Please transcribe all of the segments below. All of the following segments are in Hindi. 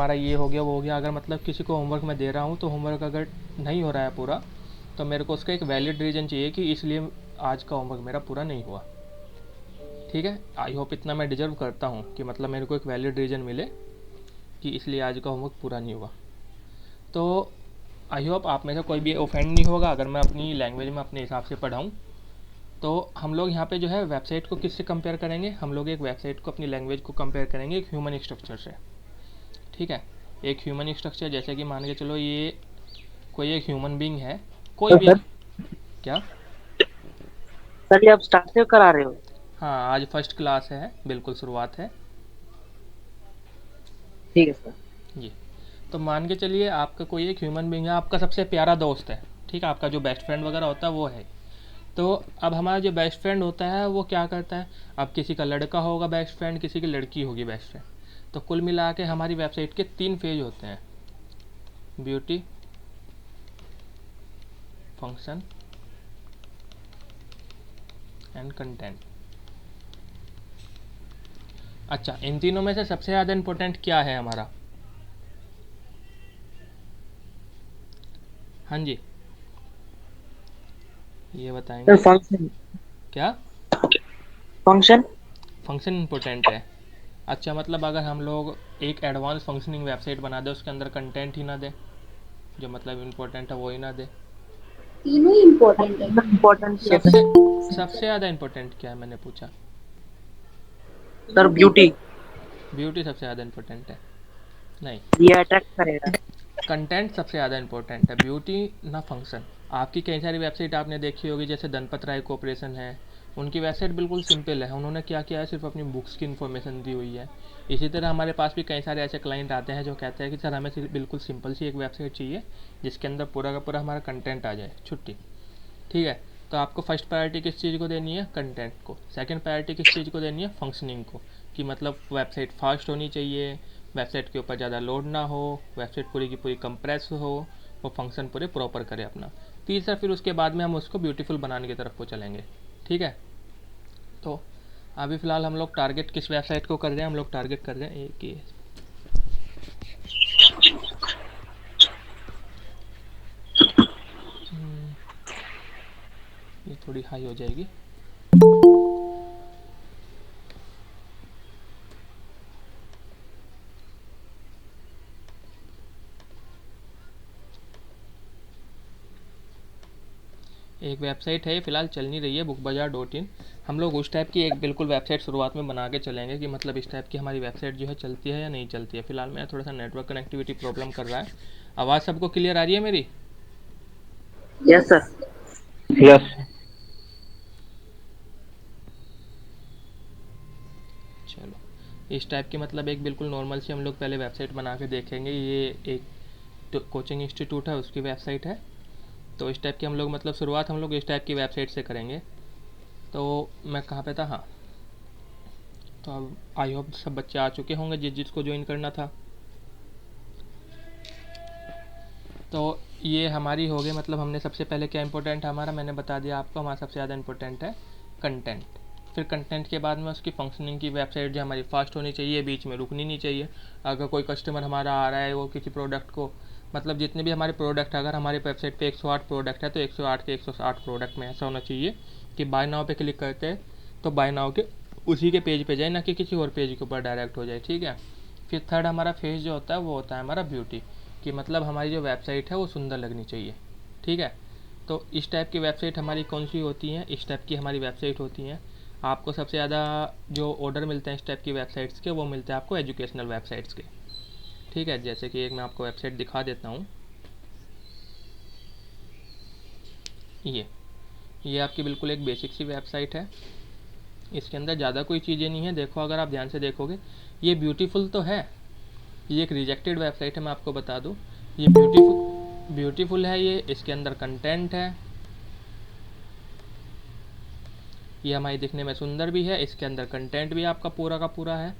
हमारा ये हो गया वो हो गया। अगर मतलब किसी को होमवर्क मैं दे रहा हूँ तो होमवर्क अगर नहीं हो रहा है पूरा, तो मेरे को उसका एक वैलिड रीज़न चाहिए कि इसलिए आज का होमवर्क मेरा पूरा नहीं हुआ। ठीक है, आई होप इतना मैं डिजर्व करता हूँ कि मतलब मेरे को एक वैलिड रीज़न मिले कि इसलिए आज का होमवर्क पूरा नहीं हुआ। तो आई होप आप में से कोई भी ऑफेंड नहीं होगा अगर मैं अपनी लैंग्वेज में अपने हिसाब से पढ़ाऊँ। तो हम लोग यहाँ पे जो है वेबसाइट को किससे कंपेयर करेंगे, हम लोग एक वेबसाइट को अपनी लैंग्वेज को कंपेयर करेंगे एक ह्यूमन स्ट्रक्चर से। ठीक है, एक ह्यूमन स्ट्रक्चर जैसे कि मान के चलो ये कोई एक ह्यूमन बीइंग है, कोई तो भी। सर क्या? सर ये आप स्टार्ट से करा रहे हो? हाँ, आज फर्स्ट क्लास है, बिल्कुल शुरुआत है। ठीक है सर। जी, तो मान के चलिए आपका कोई एक ह्यूमन बीइंग है, आपका सबसे प्यारा दोस्त है। ठीक है, आपका जो बेस्ट फ्रेंड वगैरह होता है वो है। तो अब हमारा जो बेस्ट फ्रेंड होता है वो क्या करता है, अब किसी का लड़का होगा बेस्ट फ्रेंड, किसी की लड़की होगी बेस्ट फ्रेंड। तो कुल मिला के हमारी वेबसाइट के 3 फेज होते हैं, ब्यूटी, फंक्शन एंड कंटेंट। अच्छा, इन तीनों में से सबसे ज़्यादा इम्पोर्टेंट क्या है हमारा? हाँ जी, ये सर बताएंगे। फंक्शन। क्या? फंक्शन। फंक्शन इम्पोर्टेंट है। अच्छा, मतलब अगर हम लोग एक एडवांस फंक्शनिंग वेबसाइट बना दें, उसके अंदर कंटेंट ही ना दें, जो मतलब इम्पोर्टेंट है वो ही ना दे। तीनों ही इम्पोर्टेंट है। इम्पोर्टेंट है सबसे सबसे ज़्यादा इम्पोर्टेंट क्या है मैंने पूछा? Sir beauty. ब्यूटी। ब्यूटी सबसे ज़्यादा इम्पोर्टेंट है? नहीं, ये अट्रैक्ट करेगा। कंटेंट सबसे ज़्यादा इंपॉर्टेंट है, ब्यूटी ना फंक्शन। आपकी कई सारी वेबसाइट आपने देखी होगी, जैसे दनपत राय कॉर्पोरेशन है, उनकी वेबसाइट बिल्कुल सिंपल है, उन्होंने क्या किया है सिर्फ अपनी बुक्स की इन्फॉर्मेशन दी हुई है। इसी तरह हमारे पास भी कई सारे ऐसे क्लाइंट आते हैं जो कहते हैं कि सर हमें सिर्फ बिल्कुल सिंपल सी एक वेबसाइट चाहिए जिसके अंदर पूरा का पूरा हमारा कंटेंट आ जाए, छुट्टी। ठीक है, तो आपको फर्स्ट प्रायोरिटी किस चीज़ को देनी है? कंटेंट को। सेकंड प्रायोरिटी किस चीज़ को देनी है? फंक्शनिंग को, कि मतलब वेबसाइट फास्ट होनी चाहिए, वेबसाइट के ऊपर ज़्यादा लोड ना हो, वेबसाइट पूरी की पूरी कंप्रेस हो, वो फंक्शन पूरे प्रॉपर करे अपना। तीसरा फिर उसके बाद में हम उसको ब्यूटीफुल बनाने की तरफ को चलेंगे। ठीक है, तो अभी फ़िलहाल हम लोग टारगेट किस वेबसाइट को कर रहे हैं? हम लोग टारगेट कर रहे हैं एक ही। ये थोड़ी हाई हो जाएगी। एक वेबसाइट है फ़िलहाल चल नहीं रही है, बुक बाज़ार डॉट इन। हम लोग उस टाइप की एक बिल्कुल वेबसाइट शुरुआत में बना के चलेंगे कि मतलब इस टाइप की हमारी वेबसाइट जो है चलती है या नहीं चलती है। फ़िलहाल मेरा थोड़ा सा नेटवर्क कनेक्टिविटी प्रॉब्लम कर रहा है। आवाज़ सबको क्लियर आ रही है मेरी? Yes sir. यस। चलो, इस टाइप की मतलब एक बिल्कुल नॉर्मल सी हम लोग पहले वेबसाइट बना के देखेंगे। ये एक तो कोचिंग इंस्टीट्यूट है, उसकी वेबसाइट है। तो इस टाइप की हम लोग मतलब शुरुआत हम लोग इस टाइप की वेबसाइट से करेंगे। तो मैं कहाँ पे था? हाँ, तो अब आई होप सब बच्चे आ चुके होंगे जिसको ज्वाइन करना था। तो ये हमारी हो गई, मतलब हमने सबसे पहले क्या इंपॉर्टेंट है हमारा, मैंने बता दिया आपको, हमारा सबसे ज़्यादा इंपॉर्टेंट है कंटेंट। फिर कंटेंट के बाद में उसकी फंक्शनिंग की वेबसाइट जो हमारी फास्ट होनी चाहिए, बीच में रुकनी नहीं चाहिए। अगर कोई कस्टमर हमारा आ रहा है, वो किसी प्रोडक्ट को, मतलब जितने भी हमारे प्रोडक्ट, अगर हमारी वेबसाइट पे 108 प्रोडक्ट है तो 108 के 108 प्रोडक्ट में ऐसा होना चाहिए कि बाय नाउ पे क्लिक करते हैं तो बाय नाउ के उसी के पेज पे जाए, ना कि किसी और पेज के ऊपर डायरेक्ट हो जाए। ठीक है, फिर थर्ड हमारा फेज जो होता है वो होता है हमारा ब्यूटी, कि मतलब हमारी जो वेबसाइट है वो सुंदर लगनी चाहिए। ठीक है, तो इस टाइप की वेबसाइट हमारी कौन सी होती हैं? इस टाइप की हमारी वेबसाइट होती हैं, आपको सबसे ज़्यादा जो ऑर्डर मिलते हैं इस टाइप की वेबसाइट्स के, वो मिलते हैं आपको एजुकेशनल वेबसाइट्स के। ठीक है, जैसे कि एक मैं आपको वेबसाइट दिखा देता हूँ। ये ये आपकी बिल्कुल एक बेसिक सी वेबसाइट है, इसके अंदर ज़्यादा कोई चीज़ें नहीं है। देखो, अगर आप ध्यान से देखोगे, ये ब्यूटीफुल तो है, ये एक रिजेक्टेड वेबसाइट है, मैं आपको बता दूँ। ये ब्यूटीफुल है, ये इसके अंदर कंटेंट है, ये हमारी दिखने में सुंदर भी है, इसके अंदर कंटेंट भी आपका पूरा का पूरा है,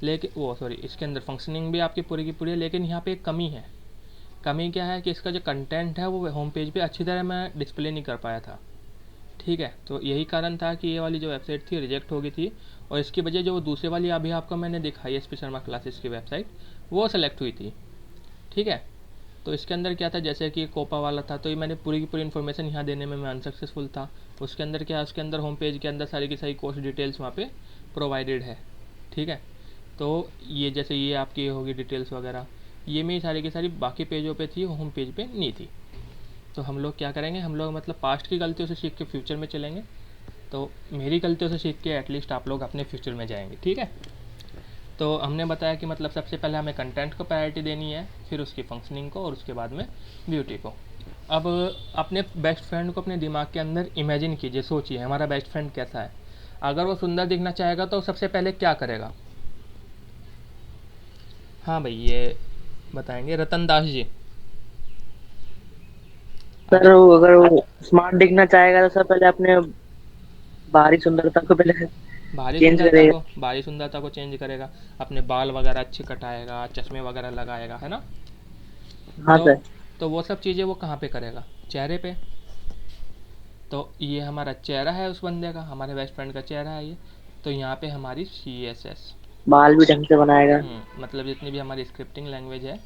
लेकिन वो सॉरी, इसके अंदर फंक्शनिंग भी आपकी पूरी की पूरी है। लेकिन यहाँ पे एक कमी है। कमी क्या है कि इसका जो कंटेंट है वो होम पेज पे अच्छी तरह मैं डिस्प्ले नहीं कर पाया था। ठीक है, तो यही कारण था कि ये वाली जो वेबसाइट थी रिजेक्ट हो गई थी। और इसकी वजह जो दूसरे वाली अभी आपको मैंने दिखाई है, एस पी शर्मा क्लासेस की वेबसाइट, वो सेलेक्ट हुई थी। ठीक है, तो इसके अंदर क्या था, जैसे कि कोपा वाला था, तो ये मैंने पूरी की पूरी इन्फॉर्मेशन यहाँ देने में मैं अनसक्सेसफुल था। उसके अंदर क्या है, उसके अंदर होम पेज के अंदर सारी की सारी कोर्स डिटेल्स वहाँ पे प्रोवाइडेड है। ठीक है, तो ये जैसे ये आपकी होगी डिटेल्स वगैरह, ये मेरी सारी की सारी बाकी पेजों पे थी, होम पेज पे नहीं थी। तो हम लोग क्या करेंगे, हम लोग मतलब पास्ट की गलतियों से सीख के फ्यूचर में चलेंगे। तो मेरी गलतियों से सीख के एटलीस्ट आप लोग अपने फ्यूचर में जाएंगे। ठीक है, तो हमने बताया कि मतलब सबसे पहले हमें कंटेंट को प्रायोरिटी देनी है, फिर उसकी फंक्शनिंग को, और उसके बाद में ब्यूटी को। अब अपने बेस्ट फ्रेंड को अपने दिमाग के अंदर इमेजिन कीजिए, सोचिए हमारा बेस्ट फ्रेंड कैसा है। अगर वो सुंदर दिखना चाहेगा तो सबसे पहले क्या करेगा? हाँ भाई, ये बताएंगे रतन दास जी। सर वो अगर वो स्मार्ट दिखना चाहेगा तो सर पहले अपने बाहरी सुंदरता को पहले चेंज करेगा। बाहरी सुंदरता को चेंज करेगा, अपने बाल वगैरह अच्छे कटाएगा, चश्मे वगैरह लगाएगा, है ना। हाँ तो सर। तो वो सब चीज़ें वो कहाँ पे करेगा? चेहरे पे। तो ये हमारा चेहरा है उस बंदे का, हमारे बेस्ट फ्रेंड का चेहरा है ये। तो यहाँ पे हमारी CSS, बाल भी ढंग से बनाएगा। मतलब जितनी भी हमारी स्क्रिप्टिंग लैंग्वेज है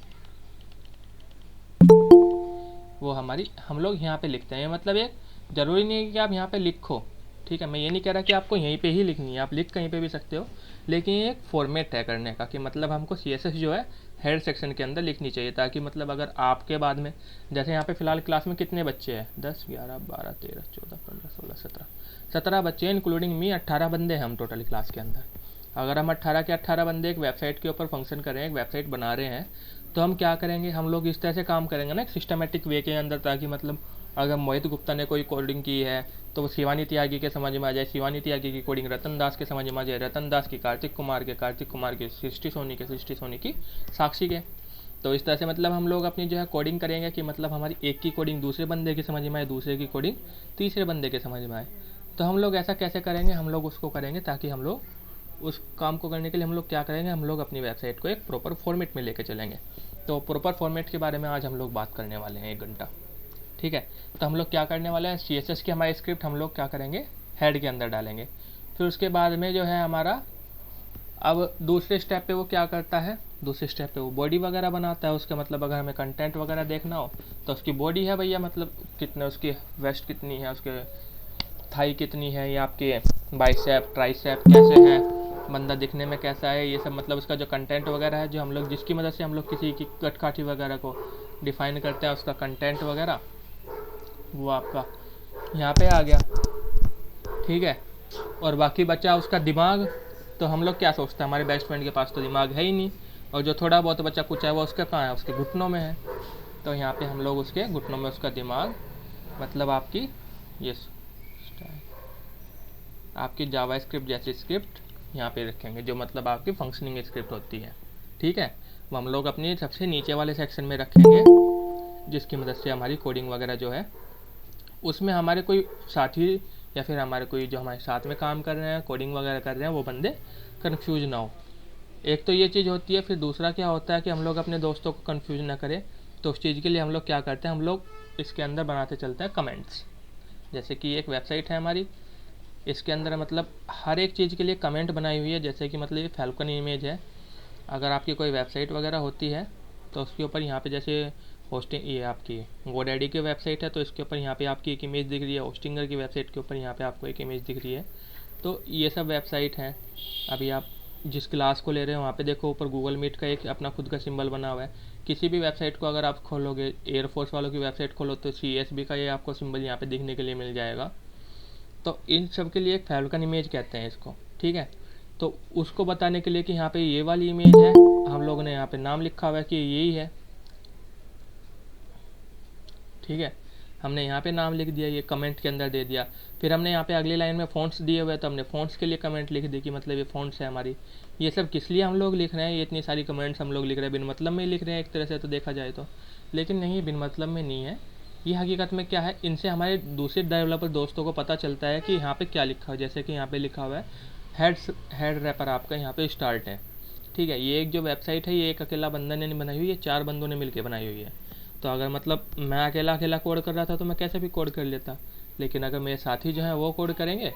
वो हमारी हम लोग यहाँ पे लिखते हैं। मतलब ये ज़रूरी नहीं है कि आप यहाँ पे लिखो, ठीक है। मैं ये नहीं कह रहा कि आपको यहीं पे ही लिखनी है, आप लिख कहीं पे भी सकते हो, लेकिन ये एक फॉर्मेट है करने का कि मतलब हमको CSS जो है हेड सेक्शन के अंदर लिखनी चाहिए, ताकि मतलब अगर आपके बाद में, जैसे यहाँ पे फ़िलहाल क्लास में कितने बच्चे हैं, 10 11 12 13 14 15 16 17 बच्चे हैं, इंक्लूडिंग मी 18 बंदे हैं हम टोटल क्लास के अंदर। अगर हम 18 के 18 बंदे एक वेबसाइट के ऊपर फंक्शन कर रहे हैं, एक वेबसाइट बना रहे हैं, तो हम क्या करेंगे, हम लोग इस तरह से काम करेंगे ना एक सिस्टमेटिक वे के अंदर, ताकि मतलब अगर मोहित गुप्ता ने कोई कोडिंग की है तो वो शिवानी त्यागी के समझ में आ जाए, शिवानी त्यागी की कोडिंग रतन दास के समझ में आ जाए, रतन दास की कार्तिक कुमार के, कार्तिक कुमार की सृष्टि सोनी के, सृष्टि सोनी की साक्षी के। तो इस तरह से मतलब हम लोग अपनी जो है कोडिंग करेंगे कि मतलब हमारी एक की कोडिंग दूसरे बंदे की समझ में आए, दूसरे की कोडिंग तीसरे बंदे के समझ में आए। तो हम लोग ऐसा कैसे करेंगे, हम लोग उसको करेंगे ताकि हम लोग उस काम को करने के लिए हम लोग क्या करेंगे, हम लोग अपनी वेबसाइट को एक प्रॉपर फॉर्मेट में लेके चलेंगे। तो प्रॉपर फॉर्मेट के बारे में आज हम लोग बात करने वाले हैं 1 घंटा। ठीक है, तो हम लोग क्या करने वाले हैं, CSS की हमारी स्क्रिप्ट हम लोग क्या करेंगे, हेड के अंदर डालेंगे। फिर उसके बाद में जो है हमारा, अब दूसरे स्टेप पे वो क्या करता है, दूसरे स्टेप पे वो बॉडी वगैरह बनाता है। उसका मतलब अगर हमें कंटेंट वगैरह देखना हो तो उसकी बॉडी है भैया, मतलब कितने उसकी वेस्ट कितनी है, उसके थाई कितनी है, या आपके बाइसेप ट्राइसेप कैसे है, बंदा दिखने में कैसा है, ये सब मतलब उसका जो कंटेंट वगैरह है, जो हम लोग जिसकी मदद से हम लोग किसी की कटकाठी वगैरह को डिफाइन करते हैं, उसका कंटेंट वगैरह वो आपका यहाँ पे आ गया। ठीक है, और बाकी बचा उसका दिमाग। तो हम लोग क्या सोचते हैं, हमारे बेस्ट फ्रेंड के पास तो दिमाग है ही नहीं, और जो थोड़ा बहुत बचा कुछ है वो उसका कहाँ है, उसके घुटनों में है। तो यहाँ पे हम लोग उसके घुटनों में उसका दिमाग, मतलब आपकी ये आपकी जावा स्क्रिप्ट जैसी स्क्रिप्ट यहाँ पे रखेंगे, जो मतलब आपकी फंक्शनिंग स्क्रिप्ट होती है। ठीक है, वो हम लोग अपनी सबसे नीचे वाले सेक्शन में रखेंगे, जिसकी मदद से हमारी कोडिंग वगैरह जो है उसमें हमारे कोई साथी या फिर हमारे कोई जो हमारे साथ में काम कर रहे हैं, कोडिंग वगैरह कर रहे हैं, वो बंदे कन्फ्यूज ना हो। एक तो ये चीज़ होती है, फिर दूसरा क्या होता है कि हम लोग अपने दोस्तों को कन्फ्यूज ना करें, तो उस चीज़ के लिए हम लोग क्या करते हैं, हम लोग इसके अंदर बनाते चलते हैं कमेंट्स। जैसे कि एक वेबसाइट है हमारी, इसके अंदर मतलब हर एक चीज़ के लिए कमेंट बनाई हुई है। जैसे कि मतलब ये फैल्कन इमेज है, अगर आपकी कोई वेबसाइट वगैरह होती है तो उसके ऊपर यहाँ पे जैसे होस्टिंग, ये आपकी गोडैडी की वेबसाइट है तो इसके ऊपर यहाँ पे आपकी एक इमेज दिख रही है, होस्टिंगर की वेबसाइट के ऊपर यहाँ पे आपको एक इमेज दिख रही है। तो ये सब वेबसाइट हैं। अभी आप जिस क्लास को ले रहे हो वहाँ पे देखो ऊपर गूगल मीट का एक अपना खुद का सिंबल बना हुआ है। किसी भी वेबसाइट को अगर आप खोलोगे, एयरफोर्स वालों की वेबसाइट खोलो तो CSB का ये आपको सिंबल यहाँ पे दिखने के लिए मिल जाएगा। तो इन सब के लिए एक फैल्कन इमेज कहते हैं इसको। ठीक है, तो उसको बताने के लिए कि यहाँ पे ये वाली इमेज है, हम लोगों ने यहाँ पे नाम लिखा हुआ है कि यही है। ठीक है, हमने यहाँ पे नाम लिख दिया, ये कमेंट के अंदर दे दिया। फिर हमने यहाँ पे अगली लाइन में फ़ॉन्ट्स दिए हुए, तो हमने फ़ॉन्ट्स के लिए कमेंट लिख दी कि मतलब ये फ़ॉन्ट्स है हमारी। ये सब किस लिए हम लोग लिख रहे हैं, ये इतनी सारी कमेंट्स हम लोग लिख रहे हैं बिन मतलब में ही लिख रहे हैं एक तरह से तो देखा जाए तो, लेकिन नहीं, बिन मतलब में नहीं है। ये हकीकत में क्या है, इनसे हमारे दूसरे डेवलपर दोस्तों को पता चलता है कि यहाँ पे क्या लिखा हुआ है। जैसे कि यहाँ पे लिखा हुआ है हेड रैपर आपका यहाँ पे स्टार्ट है। ठीक है, ये एक जो वेबसाइट है ये एक अकेला बंदा ने नहीं बनाई हुई है, 4 बंदों ने मिलकर बनाई हुई है। तो अगर मतलब मैं अकेला अकेला कोड कर रहा था तो मैं कैसे भी कोड कर लेता, लेकिन अगर मेरे साथी जो हैं वो कोड करेंगे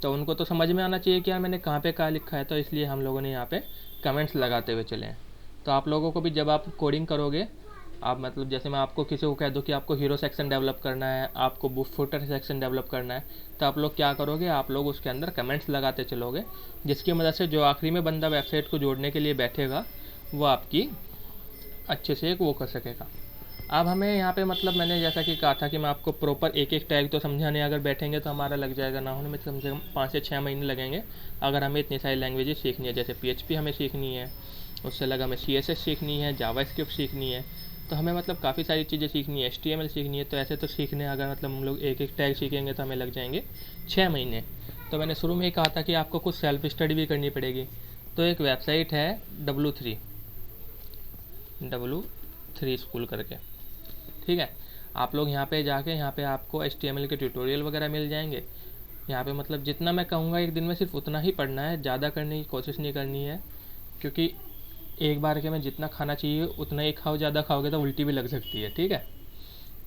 तो उनको तो समझ में आना चाहिए कि यार मैंने कहाँ पे क्या लिखा है। तो इसलिए हम लोगों ने यहाँ पे कमेंट्स लगाते हुए चले हैं। तो आप लोगों को भी जब आप कोडिंग करोगे, आप मतलब जैसे मैं आपको किसी को कह दूँ कि आपको हीरो सेक्शन डेवलप करना है, आपको फुटर सेक्शन डेवलप करना है, तो आप लोग क्या करोगे, आप लोग उसके अंदर कमेंट्स लगाते चलोगे, जिसकी मदद से जो आखिरी में बंदा वेबसाइट को जोड़ने के लिए बैठेगा वो आपकी अच्छे से एक वो कर सकेगा। अब हमें यहाँ पे मतलब मैंने जैसा कि कहा था कि मैं आपको प्रॉपर एक एक टैग तो समझाने अगर बैठेंगे तो हमारा लग जाएगा ना होने में कम से कम 5 से 6 महीने लगेंगे, अगर हमें इतनी सारी लैंग्वेजेस सीखनी है। जैसे PHP हमें सीखनी है, उससे अलग हमें CSS सीखनी है, जावास्क्रिप्ट सीखनी है, तो हमें मतलब काफ़ी सारी चीज़ें सीखनी है, HTML सीखनी है। तो ऐसे तो सीखने अगर मतलब हम लोग एक एक टैग सीखेंगे तो हमें लग जाएंगे 6 महीने। तो मैंने शुरू में ही कहा था कि आपको कुछ सेल्फ स्टडी भी करनी पड़ेगी। तो एक वेबसाइट है W3 स्कूल करके, ठीक है। आप लोग यहाँ पे जाके यहाँ पे आपको HTML के ट्यूटोरियल वगैरह मिल जाएंगे। यहाँ पे मतलब जितना मैं कहूँगा एक दिन में सिर्फ उतना ही पढ़ना है, ज़्यादा करने की कोशिश नहीं करनी है, क्योंकि एक बार के में जितना खाना चाहिए उतना ही खाओ, ज़्यादा खाओगे तो उल्टी भी लग सकती है, ठीक है।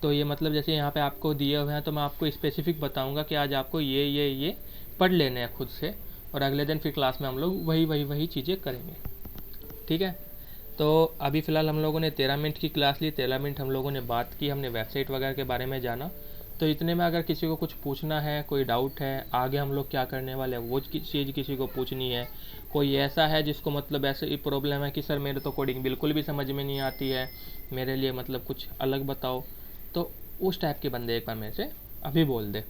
तो ये मतलब जैसे यहाँ पे आपको दिए हुए हैं तो मैं आपको स्पेसिफिक बताऊँगा कि आज आपको ये पढ़ लेने हैं खुद से, और अगले दिन फिर क्लास में हम लोग वही चीज़ें करेंगे, ठीक है। तो अभी फ़िलहाल हम लोगों ने 13 मिनट की क्लास ली, 13 मिनट हम लोगों ने बात की, हमने वेबसाइट वगैरह के बारे में जाना। तो इतने में अगर किसी को कुछ पूछना है, कोई डाउट है, आगे हम लोग क्या करने वाले हैं वो चीज़ किसी को पूछनी है, कोई ऐसा है जिसको मतलब ऐसे ही प्रॉब्लम है कि सर मेरे तो कोडिंग बिल्कुल भी समझ में नहीं आती है, मेरे लिए मतलब कुछ अलग बताओ, तो उस टाइप के बंदे एक बार मेरे से अभी बोल दे।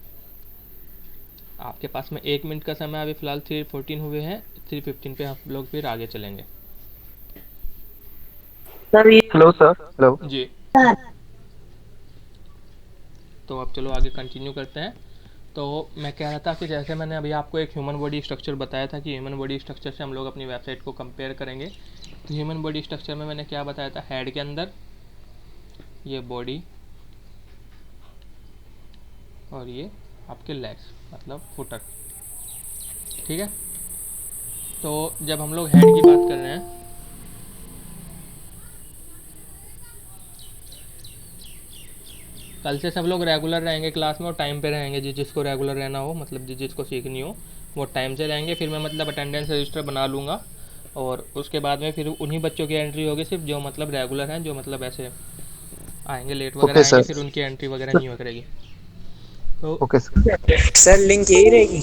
आपके पास में 1 मिनट का समय अभी फ़िलहाल 3:14 हुए हैं, 3:15 पे हम लोग फिर आगे चलेंगे। सर ये हेलो सर। हेलो जी, तो अब चलो आगे कंटिन्यू करते हैं। तो मैं कह रहा था कि जैसे मैंने अभी आपको एक ह्यूमन बॉडी स्ट्रक्चर बताया था कि ह्यूमन बॉडी स्ट्रक्चर से हम लोग अपनी वेबसाइट को कंपेयर करेंगे। तो ह्यूमन बॉडी स्ट्रक्चर में मैंने क्या बताया था, हेड के अंदर ये बॉडी और ये आपके लेग्स मतलब फुटर, ठीक है। तो जब हम लोग हेड की बात कर रहे हैं, कल से सब लोग रेगुलर रहेंगे क्लास में और टाइम पे रहेंगे, जिसको रेगुलर रहना हो मतलब जिसको सीखनी हो वो टाइम से रहेंगे। फिर मैं मतलब अटेंडेंस रजिस्टर बना लूँगा और उसके बाद में फिर उन्हीं बच्चों की एंट्री होगी सिर्फ जो मतलब रेगुलर हैं, जो मतलब ऐसे आएंगे लेट वगैरह ओके आएंगे सर। फिर उनकी एंट्री वगैरह नहीं हो करेगी। तो ओके सर। सर लिंक यही रहेगी।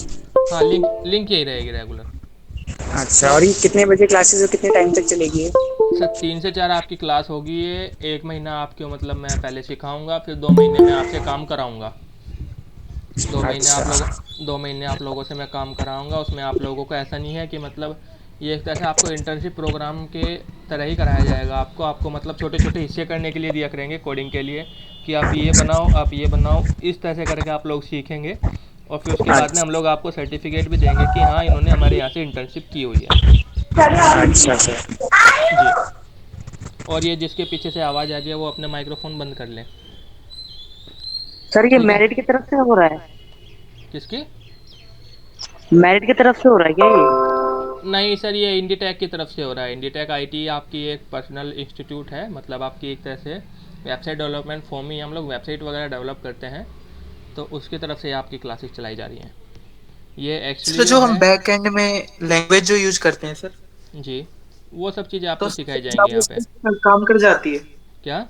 हाँ, लिंक लिंक यही रहेगी रेगुलर। अच्छा, तो और ये कितने बजे क्लासेस और कितने टाइम तक चलेगी ये? सर 3 से 4 आपकी क्लास होगी ये, 1 महीना आपको मतलब मैं पहले सिखाऊंगा, फिर 2 महीने में आपसे काम कराऊंगा। 2 महीने आप लोग अच्छा 2 महीने आप लोगों से मैं काम कराऊंगा। उसमें आप लोगों को ऐसा नहीं है कि मतलब ये एक तरह से आपको इंटर्नशिप प्रोग्राम के तरह ही कराया जाएगा। आपको मतलब छोटे छोटे हिस्से करने के लिए दिया करेंगे कोडिंग के लिए, कि आप ये बनाओ, आप ये बनाओ, इस तरह से करके आप लोग सीखेंगे। और फिर उसके बाद में हम लोग आपको सर्टिफिकेट भी देंगे कि हाँ इन्होंने हमारे यहाँ से इंटर्नशिप की हुई है। अच्छा सर। जी, और ये जिसके पीछे से आवाज़ आ रही है वो अपने माइक्रोफोन बंद कर लें, सर ये ठीक है। मेरिट की तरफ से हो रहा है? किसकी? मेरिट की तरफ से हो रहा है क्या ये? नहीं सर, ये इंडीटेक की तरफ से हो रहा है। इंडीटेक IT आपकी एक पर्सनल इंस्टीट्यूट है, मतलब आपकी एक तरह से वेबसाइट डेवलपमेंट फॉर्म ही हम लोग वेबसाइट वगैरह डेवलप करते हैं, तो उसकी तरफ से आपकी क्लासेस चलाई जा रही हैं। ये एक्चुअली सर जो जो है, हम बैक एंड में लैंग्वेज जो यूज करते हैं सर, जी, वो सब चीज़ें तो आपको सिखाई जाएंगी यहाँ पे। जावा काम कर जाती है। क्या?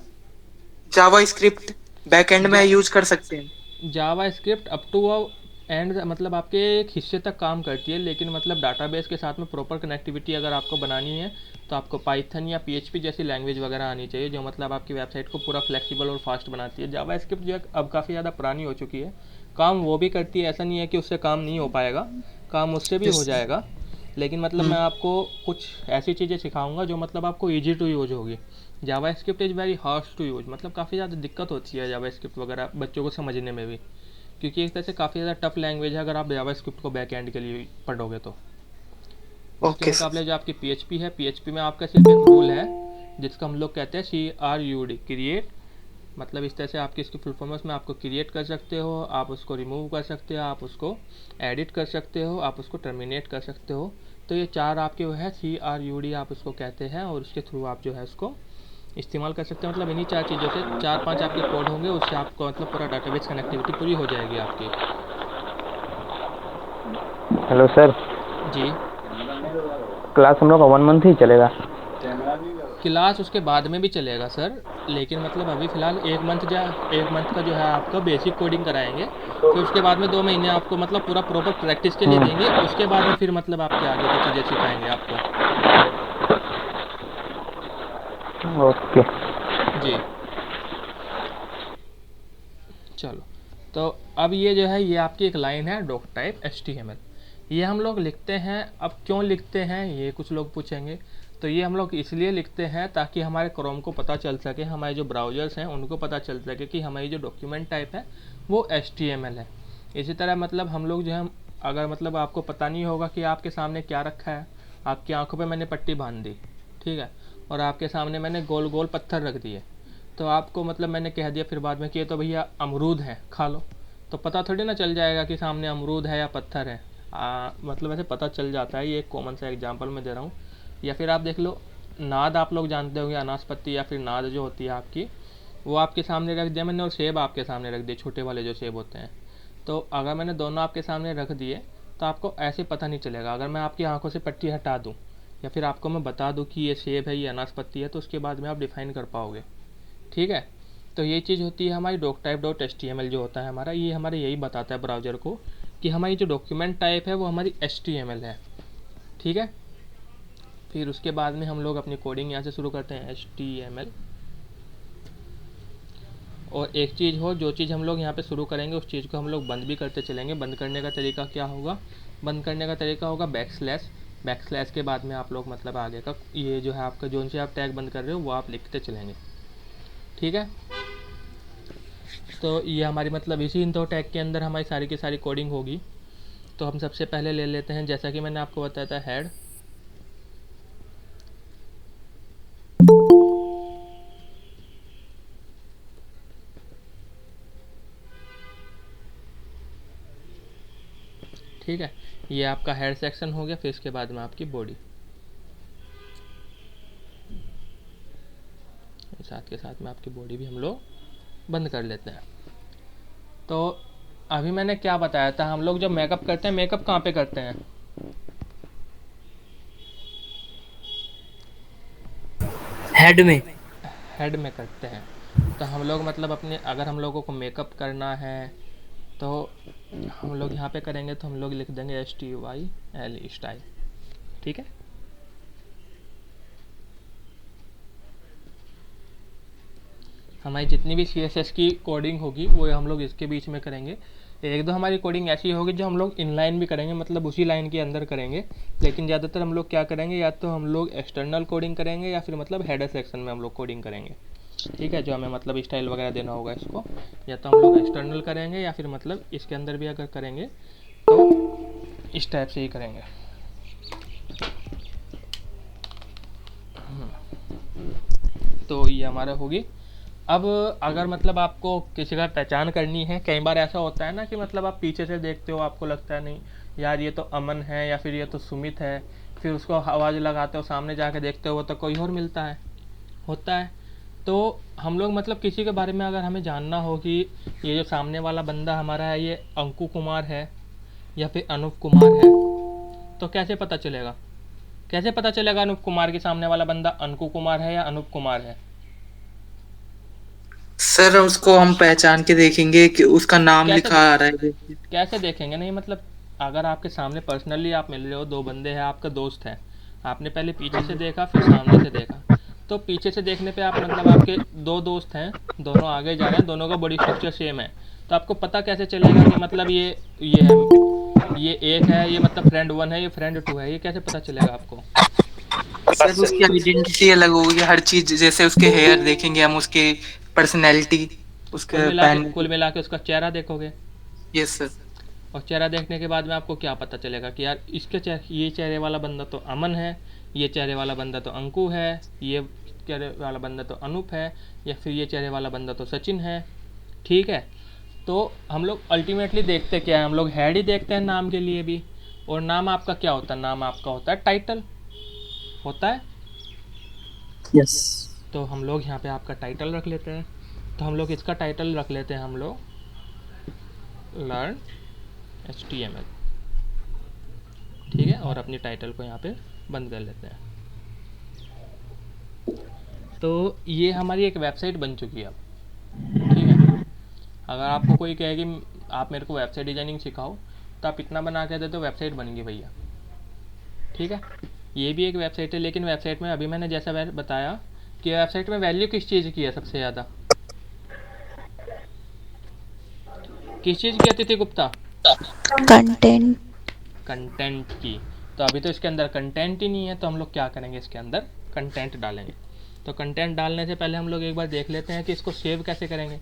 जावा स्क्रिप्ट बैक एंड में यूज कर सकते हैं। जावा स्क्रिप्ट अप टू एंड मतलब आपके एक हिस्से तक काम करती है, लेकिन मतलब डाटाबेस के साथ में प्रॉपर कनेक्टिविटी अगर आपको बनानी है तो आपको पाइथन या PHP जैसी लैंग्वेज वगैरह आनी चाहिए, जो मतलब आपकी वेबसाइट को पूरा फ्लेक्सिबल और फास्ट बनाती है। जावा स्क्रिप्ट जो है अब काफ़ी ज़्यादा पुरानी हो चुकी है, काम वो भी करती है, ऐसा नहीं है कि उससे काम नहीं हो पाएगा, काम उससे भी हो जाएगा। लेकिन मतलब मैं आपको कुछ ऐसी चीज़ें सिखाऊंगा जो मतलब आपको ईजी टू यूज होगी। JavaScript is very hard to use, मतलब काफ़ी ज़्यादा दिक्कत होती है जावा स्क्रिप्ट वगैरह बच्चों को समझने में भी, क्योंकि एक तरह से काफ़ी ज़्यादा टफ लैंग्वेज है अगर आप जावा स्क्रिप्ट को बैक एंड के लिए पढ़ोगे तो। उसके ओके सर। मुकाबले जो आपकी PHP है, PHP में आपका सिर्फ एक रूल है जिसको हम लोग कहते हैं CRUD, क्रिएट, मतलब इस तरह से आपकी इसकी फुल फॉर्म है, उसमें आपको क्रिएट कर सकते हो, आप उसको रिमूव कर सकते हो, आप उसको एडिट कर सकते हो, आप उसको टर्मिनेट कर सकते हो। तो ये 4 आपके वो है CRUD आप उसको कहते हैं, और उसके थ्रू आप जो है उसको इस्तेमाल कर सकते हैं। मतलब इन्हीं 4 चीज़ों से 4-5 आपके कोड होंगे, उससे आपको मतलब पूरा डाटाबेस कनेक्टिविटी पूरी हो जाएगी आपकी। हेलो सर, जी, क्लास हम लोग का 1 मंथ ही चलेगा? क्लास उसके बाद में भी चलेगा सर, लेकिन मतलब अभी फ़िलहाल एक मंथ का जो है आपका बेसिक कोडिंग कराएंगे, फिर उसके बाद में 2 महीने आपको मतलब पूरा प्रॉपर प्रैक्टिस के लिए देंगे, उसके बाद में फिर मतलब आपके आगे की चीज़ें सिखाएंगे आपको। ओके। जी चलो, तो अब ये जो है ये आपकी एक लाइन है डॉक टाइप HTML। ये हम लोग लिखते हैं, अब क्यों लिखते हैं ये कुछ लोग पूछेंगे। तो ये हम लोग इसलिए लिखते हैं ताकि हमारे क्रोम को पता चल सके, हमारे जो ब्राउज़र्स हैं उनको पता चल सके कि हमारी जो डॉक्यूमेंट टाइप है वो HTML है। इसी तरह मतलब हम लोग जो है, अगर मतलब आपको पता नहीं होगा कि आपके सामने क्या रखा है, आपकी आंखों पे मैंने पट्टी बांध दी, ठीक है, और आपके सामने मैंने गोल गोल पत्थर रख दिए, तो आपको मतलब मैंने कह दिया फिर बाद में कि ये तो भैया अमरूद है, खा लो, तो पता थोड़ी ना चल जाएगा कि सामने अमरूद है या पत्थर है। मतलब ऐसे पता चल जाता है, ये एक कॉमन सा एग्जांपल मैं दे रहा हूँ। या फिर आप देख लो, नाद आप लोग जानते होंगे, अनासपत्ती या फिर नाद जो होती है आपकी, वो आपके सामने रख दिया मैंने, और सेब आपके सामने रख दिए, छोटे वाले जो सेब होते हैं। तो अगर मैंने दोनों आपके सामने रख दिए तो आपको ऐसे पता नहीं चलेगा। अगर मैं आपकी आंखों से पट्टी हटा दूँ या फिर आपको मैं बता दूँ कि ये सेब है, ये अनासपत्ती है, तो उसके बाद में आप डिफ़ाइन कर पाओगे, ठीक है। तो ये चीज़ होती है हमारी doctype.html जो होता है हमारा, ये हमारे यही बताता है ब्राउज़र को कि हमारी जो डॉक्यूमेंट टाइप है वो हमारी HTML है, ठीक है। फिर उसके बाद में हम लोग अपनी कोडिंग यहाँ से शुरू करते हैं HTML। और एक चीज़ हो, जो चीज़ हम लोग यहाँ पे शुरू करेंगे उस चीज़ को हम लोग बंद भी करते चलेंगे। बंद करने का तरीका क्या होगा, बंद करने का तरीका होगा बैकस्लैश के बाद में आप लोग मतलब आगे का ये जो है आपका जो से आप टैग बंद कर रहे हो वो आप लिखते चलेंगे, ठीक है। तो ये हमारी मतलब इसी इन दो टैग के अंदर हमारी सारी की सारी कोडिंग होगी। तो हम सबसे पहले ले लेते हैं, जैसा कि मैंने आपको बताया था, हेड। ठीक है, ये आपका हेड सेक्शन हो गया। फिर इसके बाद में आपकी बॉडी, साथ के साथ में आपकी बॉडी भी हम लोग बंद कर लेते हैं। तो अभी मैंने क्या बताया था, हम लोग जब मेकअप करते हैं, मेकअप कहाँ पे करते हैं, हेड में करते हैं। तो हम लोग मतलब अपने, अगर हम लोगों को मेकअप करना है तो हम लोग यहाँ पे करेंगे, तो हम लोग लिख देंगे STYL स्टाइल, ठीक है। हमारी जितनी भी CSS की कोडिंग होगी वो हम लोग इसके बीच में करेंगे। एक दो हमारी कोडिंग ऐसी होगी जो हम लोग इनलाइन भी करेंगे, मतलब उसी लाइन के अंदर करेंगे, लेकिन ज़्यादातर हम लोग क्या करेंगे, या तो हम लोग एक्सटर्नल कोडिंग करेंगे या फिर मतलब हेडर सेक्शन में हम लोग कोडिंग करेंगे, ठीक है। जो हमें मतलब स्टाइल वगैरह देना होगा इसको, या तो हम लोग एक्सटर्नल करेंगे या फिर मतलब इसके अंदर भी अगर करेंगे तो इस टाइप से ही करेंगे। तो ये हमारा होगी। अब अगर मतलब आपको किसी का पहचान करनी है, कई बार ऐसा होता है ना कि मतलब आप पीछे से देखते हो, आपको लगता है नहीं यार ये तो अमन है या फिर ये तो सुमित है, फिर उसको आवाज़ लगाते हो, सामने जाके देखते हो तो कोई और मिलता है, होता है। तो हम लोग मतलब किसी के बारे में अगर हमें जानना हो कि ये जो सामने वाला बंदा हमारा है ये अंकु कुमार है या फिर अनूप कुमार है, तो कैसे पता चलेगा, कैसे पता चलेगा अनूप कुमार के सामने वाला बंदा अंकु कुमार है या अनूप कुमार है। सर उसको हम पहचान के देखेंगे कि उसका नाम कैसे लिखा आ रहा है। कैसे देखेंगे, नहीं मतलब अगर आपके सामने पर्सनली आप मिल रहे हो, दो बंदे हैं, आपका दोस्त है, आपने पहले पीछे से देखा फिर सामने से देखा, तो पीछे से देखने पे आप मतलब आपके दो दोस्त हैं, दोनों आगे जा रहे हैं, दोनों का बॉडी स्ट्रक्चर सेम है, तो आपको पता कैसे चलेगा कि मतलब ये है, ये एक है, ये मतलब फ्रेंड 1 है, ये फ्रेंड 2 है, ये कैसे पता चलेगा आपको। सर उसकी आइडेंटिटी अलग होगी, हर चीज, जैसे उसके हेयर देखेंगे हम, उसके पर्सनैलिटी, उसके पहन। कुल मिला के उसका चेहरा देखोगे। Yes sir. और चेहरा देखने के बाद में आपको क्या पता चलेगा कि यार ये चेहरे वाला बंदा तो अमन है, ये चेहरे वाला बंदा तो अंकु है, ये चेहरे वाला बंदा तो अनूप है, या फिर ये चेहरे वाला बंदा तो सचिन है, ठीक है। तो हम लोग अल्टीमेटली देखते क्या है, हम लोग हेड ही देखते हैं नाम के लिए भी। और नाम आपका क्या होता है, नाम आपका होता है टाइटल, होता है। यस। तो हम लोग यहाँ पे आपका टाइटल रख लेते हैं, तो हम लोग इसका टाइटल रख लेते हैं हम लोग लर्न HTML, ठीक है। और अपनी टाइटल को यहाँ पे बंद कर लेते हैं। तो ये हमारी एक वेबसाइट बन चुकी है अब, ठीक है। अगर आपको कोई कहे कि आप मेरे को वेबसाइट डिज़ाइनिंग सिखाओ, तो आप इतना बना के दे दो, वेबसाइट बन गई भैया, ठीक है। ये भी एक वेबसाइट है, लेकिन वेबसाइट में अभी मैंने जैसा बताया कि वेबसाइट में वैल्यू किस चीज़ की है सबसे ज़्यादा, किस चीज़ की अतिथि गुप्ता? कंटेंट। कंटेंट की। तो अभी तो इसके अंदर कंटेंट ही नहीं है, तो हम लोग क्या करेंगे, इसके अंदर कंटेंट डालेंगे। तो कंटेंट डालने से पहले हम लोग एक बार देख लेते हैं कि इसको सेव कैसे करेंगे।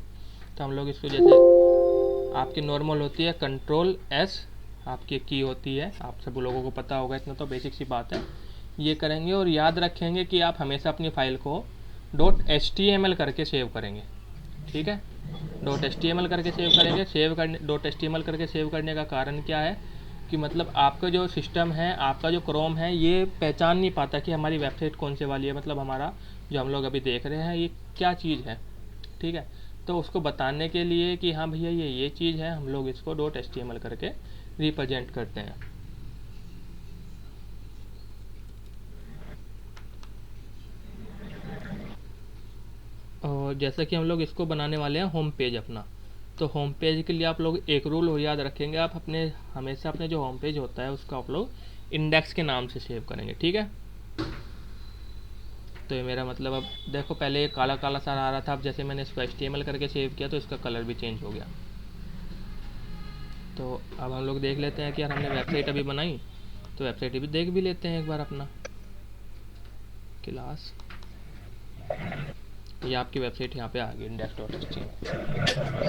तो हम लोग इसको, जैसे आपकी नॉर्मल होती है Ctrl+S, आपकी की होती है, आप सब लोगों को पता होगा, इतना तो बेसिक सी बात है। ये करेंगे और याद रखेंगे कि आप हमेशा अपनी फ़ाइल को .html करके सेव करेंगे, ठीक है। .html करके सेव करेंगे। .html करके सेव करने का कारण क्या है कि मतलब आपका जो सिस्टम है, आपका जो क्रोम है, ये पहचान नहीं पाता कि हमारी वेबसाइट कौन से वाली है, मतलब हमारा जो हम लोग अभी देख रहे हैं ये क्या चीज़ है, ठीक है। तो उसको बताने के लिए कि हाँ भैया ये चीज़ है, हम लोग इसको .html करके रिप्रेजेंट करते हैं। और जैसा कि हम लोग इसको बनाने वाले हैं होम पेज अपना, तो होम पेज के लिए आप लोग एक रूल और याद रखेंगे, आप हमेशा अपने जो होम पेज होता है उसको आप लोग इंडेक्स के नाम से सेव करेंगे, ठीक है। तो ये मेरा मतलब, अब देखो पहले ये काला काला सा आ रहा था, अब जैसे मैंने इसको HTML करके सेव किया तो इसका कलर भी चेंज हो गया। तो अब हम लोग देख लेते हैं कि यार हमने वेबसाइट अभी बनाई, तो वेबसाइट भी देख भी लेते हैं एक बार अपना क्लास। ये आपकी वेबसाइट यहाँ पे आ गई index.html।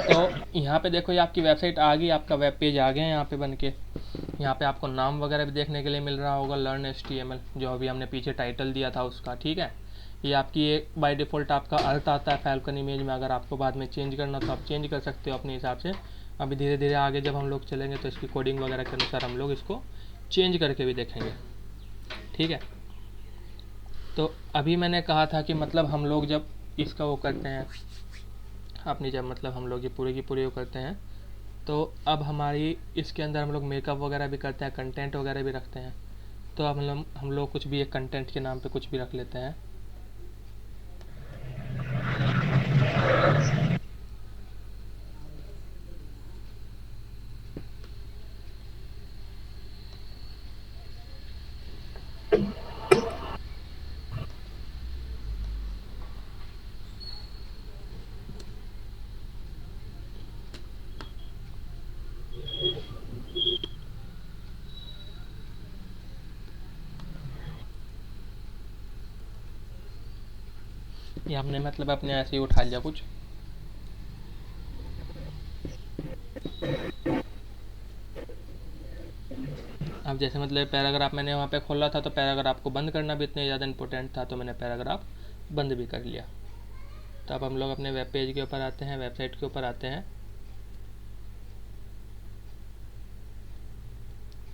तो यहाँ पे देखो ये आपकी वेबसाइट आ गई, आपका वेब पेज आ गया यहाँ पे बन के। यहाँ पे आपको नाम वगैरह भी देखने के लिए मिल रहा होगा, लर्न HTML, जो अभी हमने पीछे टाइटल दिया था उसका, ठीक है। ये आपकी एक बाय डिफ़ॉल्ट आपका अर्थ आता है फैल्कन इमेज में, अगर आपको बाद में चेंज करना तो आप चेंज कर सकते हो अपने हिसाब से। अभी धीरे धीरे आगे जब हम लोग चलेंगे तो इसकी कोडिंग वगैरह के अनुसार हम लोग इसको चेंज करके भी देखेंगे, ठीक है। तो अभी मैंने कहा था कि मतलब हम लोग जब इसका वो करते हैं, अपनी जब मतलब हम लोग ये पूरी की पूरी वो करते हैं, तो अब हमारी इसके अंदर हम लोग मेकअप वगैरह भी करते हैं, कंटेंट वगैरह भी रखते हैं। तो अब हम लोग कुछ भी एक कंटेंट के नाम पे कुछ भी रख लेते हैं। ये हमने मतलब अपने ऐसे ही उठा लिया कुछ। अब जैसे मतलब पैराग्राफ मैंने वहाँ पे खोला था, तो पैराग्राफ को बंद करना भी इतना ज़्यादा इम्पोर्टेंट था, तो मैंने पैराग्राफ बंद भी कर लिया। तो अब हम लोग अपने वेब पेज के ऊपर आते हैं, वेबसाइट के ऊपर आते हैं,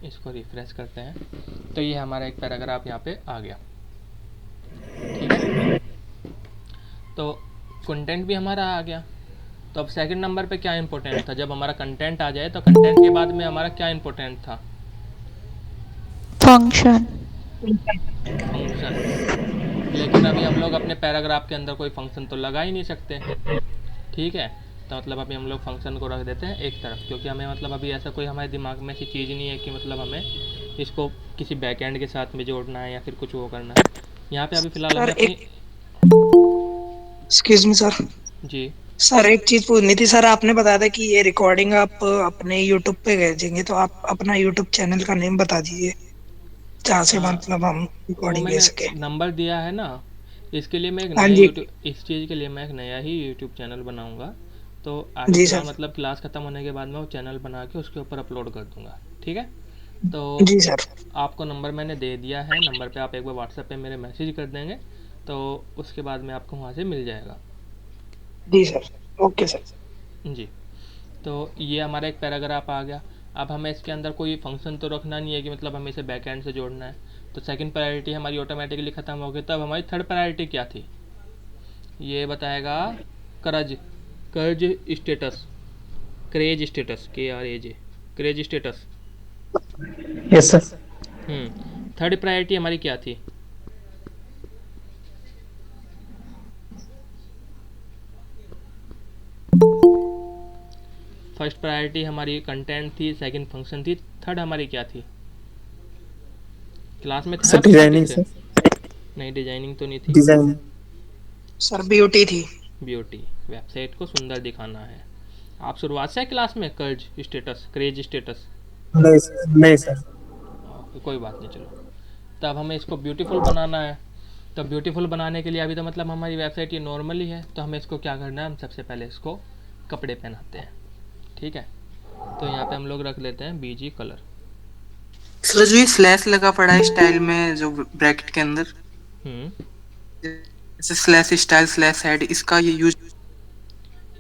इसको रिफ्रेश करते हैं, तो ये हमारा एक पैराग्राफ यहाँ पे आ गया, ठीक है। तो कंटेंट भी हमारा आ गया। तो अब सेकंड नंबर पे क्या इंपॉर्टेंट था, जब हमारा कंटेंट आ जाए तो कंटेंट के बाद में हमारा क्या इंपॉर्टेंट था? फंक्शन। फंक्शन। लेकिन अभी हम लोग अपने पैराग्राफ के अंदर कोई फंक्शन तो लगा ही नहीं सकते, ठीक है। तो मतलब अभी हम लोग फंक्शन को रख देते हैं एक तरफ, क्योंकि हमें मतलब अभी ऐसा कोई हमारे दिमाग में ऐसी चीज़ नहीं है कि मतलब हमें इसको किसी बैकएंड के साथ में जोड़ना है या फिर कुछ वो करना है। यहाँ पे अभी फिलहाल हमें अपनी एक्सक्यूज मी सर। जी सर एक चीज पूछनी थी सर, आपने बताया था कि ये रिकॉर्डिंग आप अपने यूट्यूब पे भेजेंगे, तो आप अपना यूट्यूब चैनल का नेम बता दीजिए जहाँ से मतलब हम वो रिकॉर्डिंग ले मैंने सके। नंबर दिया है ना, इसके लिए मैं एक हाँ नया जी यूट्यूब, इस चीज़ के लिए मैं एक नया ही यूट्यूब चैनल बनाऊंगा। तो अभी जी फिलहाल सर। मतलब क्लास ख़त्म होने के बाद मैं वो चैनल बना के उसके ऊपर अपलोड कर दूंगा, ठीक है। तो जी सर। आपको नंबर मैंने दे दिया है, नंबर पे आप एक बार व्हाट्सएप पे मेरे मैसेज कर देंगे, तो उसके बाद में आपको वहाँ से मिल जाएगा। जी सर। Okay sir. जी। तो ये हमारा एक पैराग्राफ आ गया। अब हमें इसके अंदर कोई फंक्शन तो रखना नहीं है कि मतलब हमें इसे बैकएंड से जोड़ना है। तो सेकंड प्रायोरिटी हमारी ऑटोमेटिकली ख़त्म हो गई। तब हमारी थर्ड प्रायोरिटी क्या थी, ये बताएगा कर्ज, कर्ज status, craze status, KRAJ, craze status. Yes sir. Third priority हमारी क्या थी? फर्स्ट प्रायोरिटी हमारी कंटेंट थी, सेकंड फंक्शन थी, थर्ड हमारी क्या थी? क्लास में था डिजाइनिंग सर, नहीं, डिजाइनिंग तो नहीं थी। डिजाइन सर ब्यूटी थी। ब्यूटी, वेबसाइट को सुंदर दिखाना है। आप शुरुआत से क्लास में कर्ज स्टेटस, क्रेज स्टेटस? नहीं सर, नहीं सर। कोई बात नहीं, चलो। तब हमें इसको ब्यूटीफुल बनाना है। तो ब्यूटीफुल बनाने के लिए अभी तो मतलब हमारी वेबसाइट ये नॉर्मल ही है, तो हमें इसको क्या करना है, हम सबसे पहले इसको कपड़े पहनाते हैं। ठीक है, तो यहाँ पे हम लोग रख लेते हैं बीजी कलर। सर जो ये स्लैश लगा पड़ा है स्टाइल में, जो ब्रैकेट के अंदर, जैसे स्लैश स्टाइल स्लैश हेड,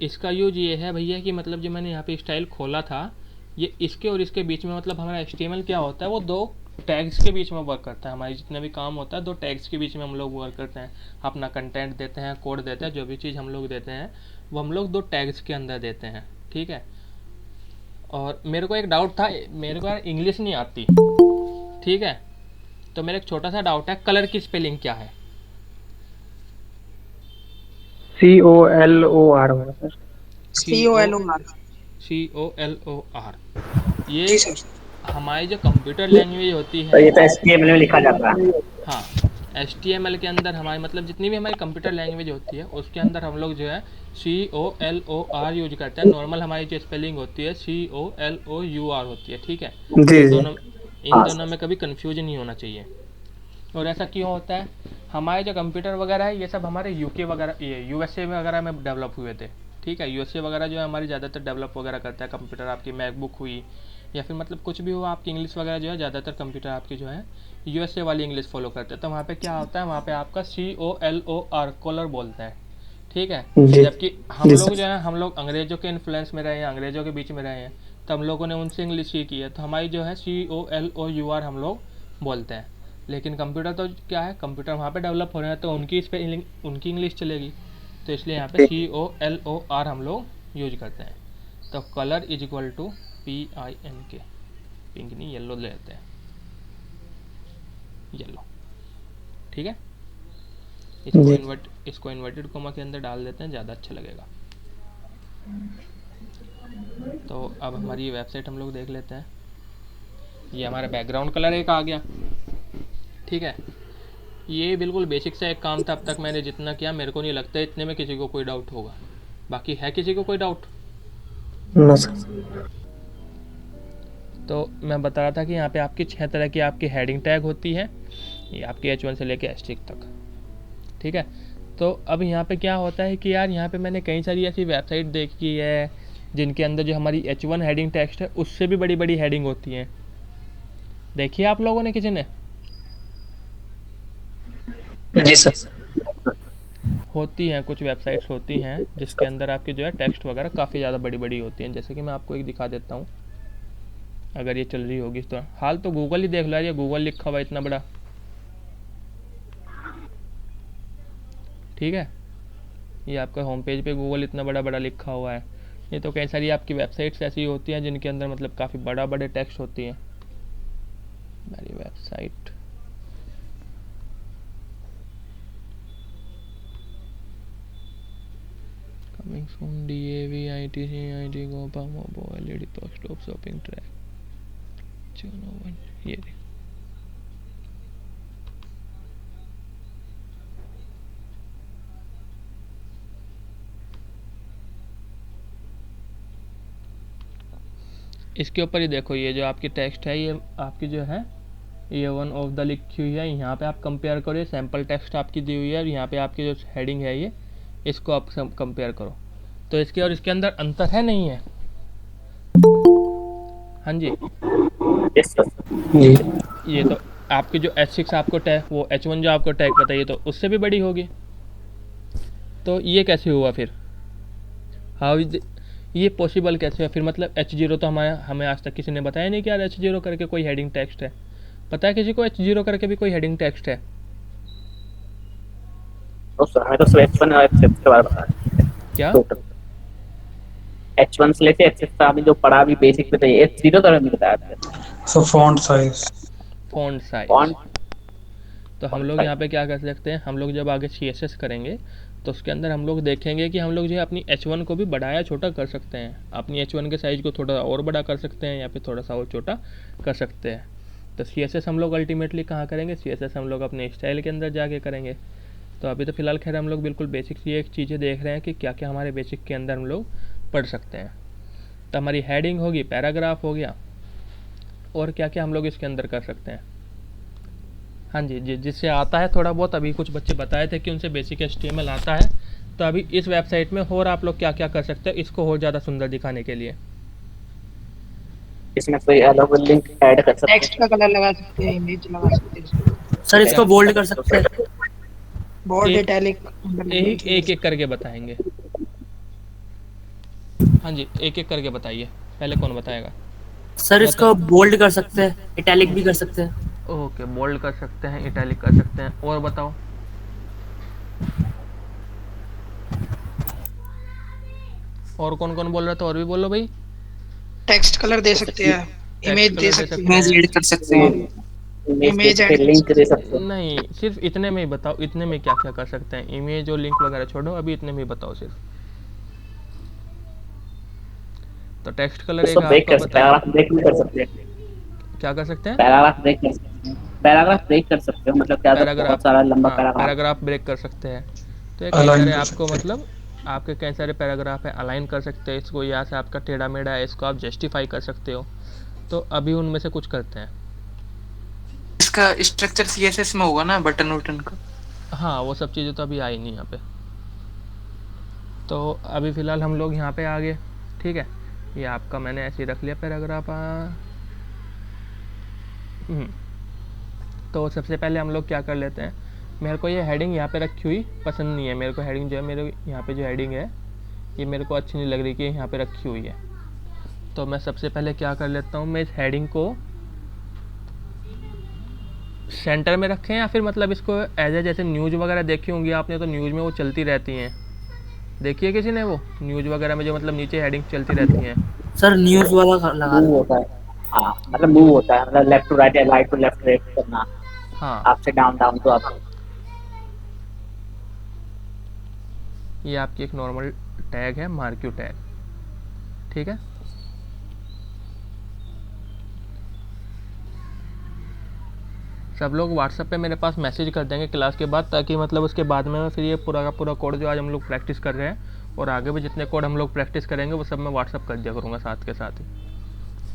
इसका यूज ये है भैया कि मतलब जो मैंने यहाँ पे स्टाइल खोला था, ये इसके और इसके बीच में मतलब हमारा HTML क्या होता है, वो दो टैग्स के बीच में वर्क करता है। हमारी जितने भी काम होता है दो टैग्स के बीच में हम लोग वर्क करते हैं। अपना कंटेंट देते हैं, कोड देते हैं, जो भी चीज़ हम लोग देते हैं वो हम लोग दो टैग्स के अंदर देते हैं। ठीक है, और मेरे को एक डाउट था, मेरे को यार इंग्लिश नहीं आती। ठीक है, तो मेरा एक छोटा सा डाउट है, कलर की स्पेलिंग क्या है? COLOR होगा सर। COLOR। ये जी सर। हमारी जो कंप्यूटर लैंग्वेज होती तो है, ये तो HTML में लिखा जाता है। हाँ, HTML के अंदर हमारी मतलब जितनी भी हमारी कंप्यूटर लैंग्वेज होती है उसके अंदर हम लोग जो है COLOR यूज करते हैं। नॉर्मल हमारी जो स्पेलिंग होती है COLOUR होती है। ठीक है, जी जी। इन दोनों में कभी कन्फ्यूजन नहीं होना चाहिए। और ऐसा क्यों होता है, हमारे जो कंप्यूटर वगैरह है ये सब हमारे UK वगैरह, ये USA वगैरह में डेवलप हुए थे। ठीक है, USA वगैरह जो है हमारी ज़्यादातर डेवलप वगैरह करता है कंप्यूटर। आपकी मैकबुक हुई या फिर मतलब कुछ भी हुआ, आपकी इंग्लिश वगैरह जो है ज़्यादातर कंप्यूटर आपकी जो है USA वाली इंग्लिश फॉलो करते हैं। तो वहाँ पे क्या होता है, वहाँ पे आपका COLOR कॉलर बोलते हैं। ठीक है, जबकि हम लोग जो है, हम लोग अंग्रेज़ों के इन्फ्लुएंस में रहे हैं, अंग्रेज़ों के बीच में रहे हैं, तो हम लोगों ने उनसे इंग्लिश सीखी है, तो हमारी जो है COLOUR हम लोग बोलते हैं। लेकिन कंप्यूटर तो क्या है, कंप्यूटर वहाँ पे डेवलप हो रहे हैं तो उनकी स्पेलिंग, उनकी इंग्लिश चलेगी, तो इसलिए यहाँ पे COLOR हम लोग यूज करते हैं। तो colour is equal to PINK, pink नहीं, येलो ले लेते हैं, येलो। ठीक है, इसको इन्वर्टेड कोमा के अंदर डाल देते हैं, ज़्यादा अच्छा लगेगा। तो अब हमारी वेबसाइट हम लोग देख लेते हैं। ये हमारा बैकग्राउंड कलर एक आ गया। ठीक है, ये बिल्कुल बेसिक सा एक काम था अब तक मैंने जितना किया, मेरे को नहीं लगता इतने में किसी को कोई डाउट होगा। बाकी है किसी को कोई डाउट? तो मैं बता रहा था कि यहाँ पे आपकी 6 तरह की आपकी हेडिंग टैग होती है, ये आपकी H1 से लेके H6 तक। ठीक है, तो अब यहाँ पे क्या होता है कि यार यहाँ पे मैंने कई सारी ऐसी वेबसाइट देखी है जिनके अंदर जो हमारी H1 हेडिंग टेक्स्ट है उससे भी बड़ी बड़ी हेडिंग होती हैं। देखिए आप लोगों ने किसी ने? जी सर। होती हैं, कुछ वेबसाइट्स होती हैं जिसके अंदर आपकी जो है टेक्स्ट वगैरह काफ़ी ज़्यादा बड़ी बड़ी होती हैं। जैसे कि मैं आपको एक दिखा देता हूँ, अगर ये चल रही होगी तो। हाल तो गूगल ही देख लो यार, ये गूगल लिखा हुआ है इतना बड़ा। ठीक है, ये आपका होम पेज पे गूगल इतना बड़ा बड़ा लिखा हुआ है। ये तो कई सारी आपकी वेबसाइट्स ऐसी होती हैं जिनके अंदर मतलब काफ़ी बड़ा बड़े टेक्स्ट होती हैं। मेरी website coming soon, DAV ITC IT गोपा मोबो LED स्टॉप शॉपिंग ट्रैक, चलो ये देख। इसके ऊपर ही देखो, ये जो आपकी टेक्स्ट है ये आपकी जो है ये वन ऑफ द लिखी हुई है। यहाँ पे आप कंपेयर करो, ये सैम्पल टेक्स्ट आपकी दी हुई है और यहाँ पे आपकी जो हेडिंग है ये, इसको आप कंपेयर करो तो इसके और इसके अंदर अंतर है नहीं है? हाँ जी, ये तो आपकी जो H6 आपको टैग, वो H1 जो आपको टैग बताइए तो उससे भी बड़ी होगी। तो ये कैसे हुआ फिर? हाउ इज ये पॉसिबल कैसे है फिर? मतलब H0 तो हमें आज तक किसी ने बताया नहीं कि यार H0 करके कोई हेडिंग टेक्स्ट है। पता है किसी को H0 करके भी कोई हेडिंग टेक्स्ट है? तो सर हमें तो सिर्फ H1 और H6 के बारे में पता है। क्या? H1 से लेके H6 तक आपने जो पढ़ा भी बेसिक पे, H0 तो हमें बताया। सो फॉन्ट साइज, तो हम लोग यहाँ पे क्या कर सकते हैं, हम लोग जब आगे CSS करेंगे तो उसके अंदर हम लोग देखेंगे कि हम लोग जो है अपनी H1 को भी बढ़ाया छोटा कर सकते हैं, अपनी H1 के साइज़ को थोड़ा और बड़ा कर सकते हैं या फिर थोड़ा सा और छोटा कर सकते हैं। तो CSS हम लोग अल्टीमेटली कहाँ करेंगे, CSS हम लोग अपने स्टाइल के अंदर जाके करेंगे। तो अभी तो फ़िलहाल खैर हम लोग बिल्कुल बेसिक ये चीज़ें देख रहे हैं कि क्या क्या हमारे बेसिक के अंदर हम लोग पढ़ सकते हैं। तो हमारी हेडिंग होगी, पैराग्राफ हो गया, और क्या क्या हम लोग इसके अंदर कर सकते हैं। हाँ जी, जिससे आता है थोड़ा बहुत, अभी कुछ बच्चे बताए थे कि उनसे बेसिक HTML आता है, तो अभी इस वेबसाइट में और आप लोग क्या क्या कर सकते हैं इसको और ज़्यादा सुंदर दिखाने के लिए। इसमें कोई अलग लिंक ऐड कर सकते हैं, टेक्स्ट का कलर लगा सकते हैं, इमेज लगा सकते हैं, सर इसको बोल्ड कर सकते हैं। बोल्ड एक इटैलिक एक एक करके बताएंगे। हाँ जी, एक एक करके बताइए, पहले कौन बताएगा? सर इसको बोल्ड कर सकते हैं, इटैलिक भी कर सकते हैं। ओके, बोल्ड कर सकते हैं, इटैलिक कर सकते हैं, और बताओ। और कौन कौन बोल रहा था, और भी बोलो भाई। टेक्स्ट कलर दे सकते हैं, इमेज दे सकते इमेज हैं, ऐड कर सकते हैं। इमेज ऐड लिंक दे सकते हैं। नहीं, सिर्फ इतने में ही बताओ, इतने में क्या क्या कर सकते हैं। इमेज और लिंक वगैरह छोड़ो, अभी इतने में ही बताओ सिर्फ। तो टेक्स्ट कलर एक इसको ब्रेक आपका कर सकते हैं, पैराग्राफ ब्रेक भी कर सकते हैं, क्या कर सकते हैं? पैराग्राफ ब्रेक कर सकते हैं, पैराग्राफ ब्रेक कर सकते हो, मतलब क्या होता है बहुत सारा लंबा पैराग्राफ पैराग्राफ ब्रेक कर सकते हैं। तो ये कई सारे आपको मतलब आपके कई सारे पैराग्राफ है, अलाइन कर सकते हैं इसको, यहाँ से आपका टेढ़ा मेढ़ा है इसको आप जस्टिफाई कर सकते हो। तो अभी उनमें से कुछ करते हैं। इसका स्ट्रक्चर CSS में होगा ना, बटन वटन का? हाँ, वो सब चीज़ें तो अभी आई नहीं यहाँ पे। तो अभी फ़िलहाल हम लोग यहाँ पे आ गए, ठीक है। ये आपका मैंने ऐसे ही रख लिया पैराग्राफ। तो सबसे पहले हम लोग क्या कर लेते हैं, मेरे को ये हेडिंग यहाँ पे रखी हुई पसंद नहीं है। मेरे को हेडिंग जो है, मेरे यहाँ पे जो हेडिंग है ये मेरे को अच्छी नहीं लग रही कि यहाँ पे रखी हुई है। तो मैं सबसे पहले क्या कर लेता हूँ, मैं इस हेडिंग को सेंटर में रखें, या फिर मतलब इसको एज ए जैसे न्यूज़ वगैरह देखी होंगी आपने, तो न्यूज़ में वो चलती रहती हैं, देखिए किसी ने वो न्यूज़ वगैरह में जो मतलब नीचे हेडिंग चलती रहती हैं। सर न्यूज़ वाला लगा मूव होता है, हाँ मतलब मूव होता है, मतलब लेफ्ट टू राइट या राइट टू लेफ्ट रेट करना, हाँ, आपसे डाउन डाउन तो आप। ये आपकी एक नॉर्मल टैग है, मार्क्यू टैग, ठीक है। सब लोग व्हाट्सएप पे मेरे पास मैसेज कर देंगे क्लास के बाद, ताकि मतलब उसके बाद में फिर ये पूरा का पूरा कोड जो आज हम लोग प्रैक्टिस कर रहे हैं और आगे भी जितने कोड हम लोग प्रैक्टिस करेंगे वो सब मैं व्हाट्सएप कर दिया करूँगा साथ के साथ ही,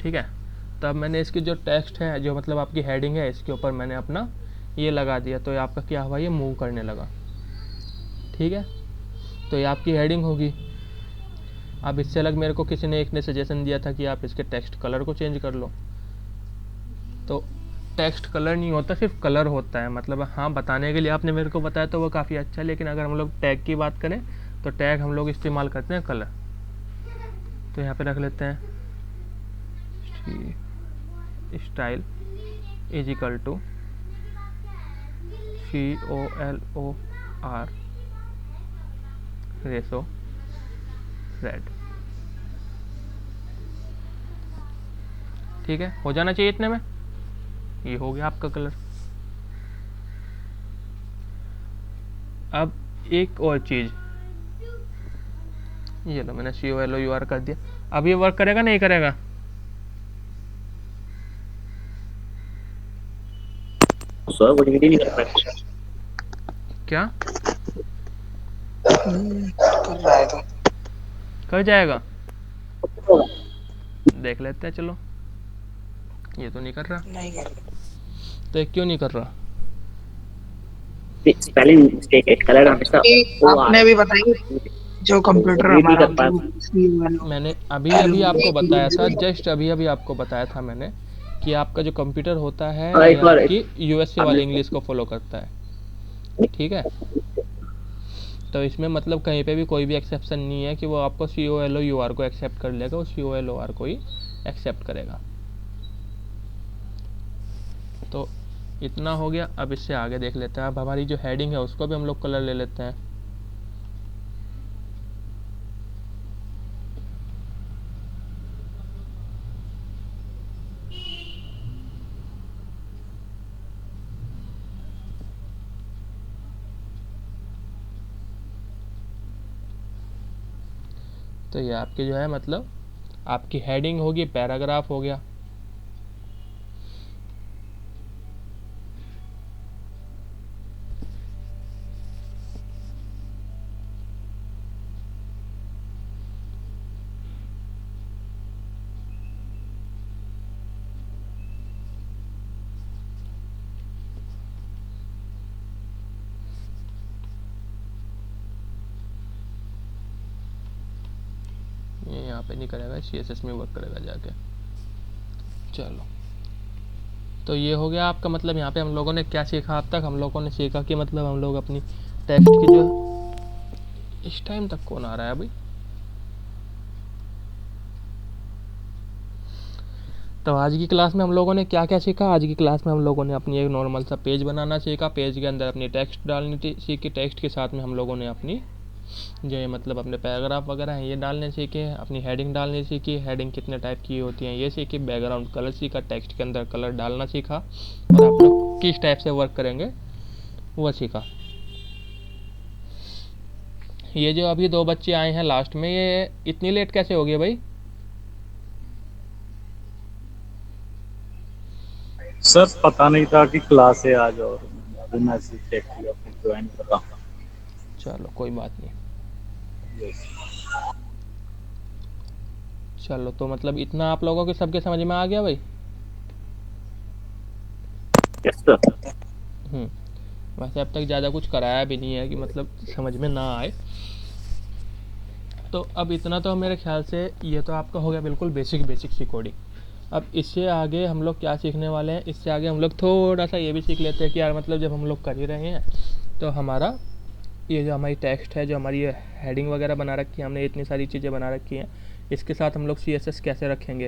ठीक है। तब मैंने इसकी जो टेक्स्ट है, जो मतलब आपकी हेडिंग है, इसके ऊपर मैंने अपना ये लगा दिया, तो ये आपका क्या हुआ, ये मूव करने लगा, ठीक है। तो ये आपकी हेडिंग होगी। अब इससे अलग मेरे को किसी ने एक ने सजेशन दिया था कि आप इसके टेक्स्ट कलर को चेंज कर लो। तो टेक्स्ट कलर नहीं होता, सिर्फ कलर होता है, मतलब हाँ बताने के लिए आपने मेरे को बताया तो वो काफ़ी अच्छा है, लेकिन अगर हम लोग टैग की बात करें तो टैग हम लोग इस्तेमाल करते हैं कलर। तो यहाँ पे रख लेते हैं style is equal to COLOR रेसो रेड, ठीक है। हो जाना चाहिए इतने में, ये हो गया आपका कलर। अब एक और चीज़, ये लो मैंने COLOUR कर दिया। अब ये वर्क करेगा नहीं करेगा? सर वो रीड ही नहीं कर पाएगा क्या कर रहा है तो कर जाएगा, देख लेते हैं, चलो। ये तो नहीं कर रहा, नहीं कर रहा। तो ये क्यों नहीं कर रहा? स्पेलिंग मिस्टेक है, कलर हमेशा आपने भी बताई जो कंप्यूटर रीड नहीं हमारा कर पाया। मैंने अभी अभी आपको बताया था, जस्ट अभी अभी आपको बताया था मैंने कि आपका जो कंप्यूटर होता है हाँ, एक बार कि USA वाले इंग्लिश को फॉलो करता है, ठीक है। तो इसमें मतलब कहीं पे भी कोई भी एक्सेप्शन नहीं है कि वो आपको COLOUR को एक्सेप्ट कर लेगा, वो COLOR को ही एक्सेप्ट करेगा। तो इतना हो गया। अब इससे आगे देख लेते हैं। अब हमारी जो हेडिंग है उसको भी हम लोग कलर ले लेते हैं। तो ये आपकी जो है मतलब आपकी हेडिंग होगी, पैराग्राफ हो गया। ये यहाँ पे नहीं करेगा, CSS में वर्क करेगा जाके। चलो, तो ये हो गया आपका मतलब यहाँ पे हम लोगों ने क्या सीखा अब तक? हम लोगों ने सीखा कि मतलब हम लोग अपनी टेक्स्ट की जो, इस टाइम तक कौन आ रहा है अभी? तो आज की क्लास में हम लोगों ने क्या क्या सीखा? आज की क्लास में हम लोगों ने अपनी एक नॉर्मल सा पेज बनाना सीखा, पेज के अंदर अपनी टेक्स्ट डालनी सीखी, टेक्स्ट के साथ में हम लोगों ने अपनी जो है मतलब अपने पैराग्राफ वगैरह हैं ये डालने सीखे, अपनी हेडिंग डालने सीखी, हेडिंग कितने टाइप की होती हैं ये सीखी, बैकग्राउंड कलर सीखा, टेक्स्ट के अंदर कलर डालना सीखा, और आप लोग किस टाइप से वर्क करेंगे वो सीखा। ये जो अभी 2 बच्चे आए हैं लास्ट में, ये इतनी लेट कैसे हो गए भाई? सर पता नहीं था कि क्लास है आज, और अभी मैसेज चेक किया फिर ज्वाइन कर रहा हूँ। चलो कोई बात नहीं। चलो, तो मतलब इतना आप लोगों के सबके समझ में आ गया भाई? Yes sir. वैसे अब तक ज़्यादा कुछ कराया भी नहीं है कि मतलब समझ में ना आए। तो अब इतना तो मेरे ख्याल से ये तो आपका हो गया बिल्कुल बेसिक सी कोडिंग। अब इससे आगे हम लोग क्या सीखने वाले हैं? इससे आगे हम लोग थोड़ा सा ये भी सीख लेते हैं कि यार मतलब जब हम लोग कर ही रहे हैं तो हमारा ये जो हमारी टेक्स्ट है, जो हमारी ये हेडिंग वगैरह बना रखी है हमने, इतनी सारी चीज़ें बना रखी हैं, इसके साथ हम लोग CSS कैसे रखेंगे,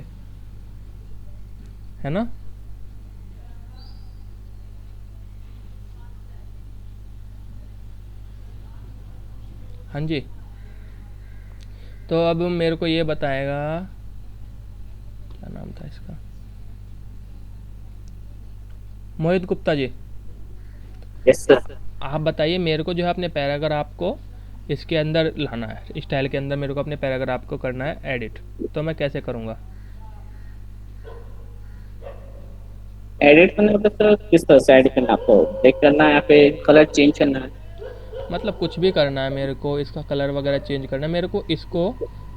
है ना? हाँ जी। तो अब मेरे को ये बताएगा, क्या नाम था इसका, मोहित गुप्ता जी। Yes sir. आप बताइए मेरे को जो है अपने पैराग्राफ को इसके अंदर लाना है, स्टाइल के अंदर मेरे को अपने पैराग्राफ को करना है एडिट, तो मैं कैसे करूँगा? एडिट करना मतलब सर किस तरह से एडिट करना? आपको ब्रेक करना है या फिर कलर चेंज करना है? मतलब कुछ भी करना है मेरे को, इसका कलर वगैरह चेंज करना है मेरे को, इसको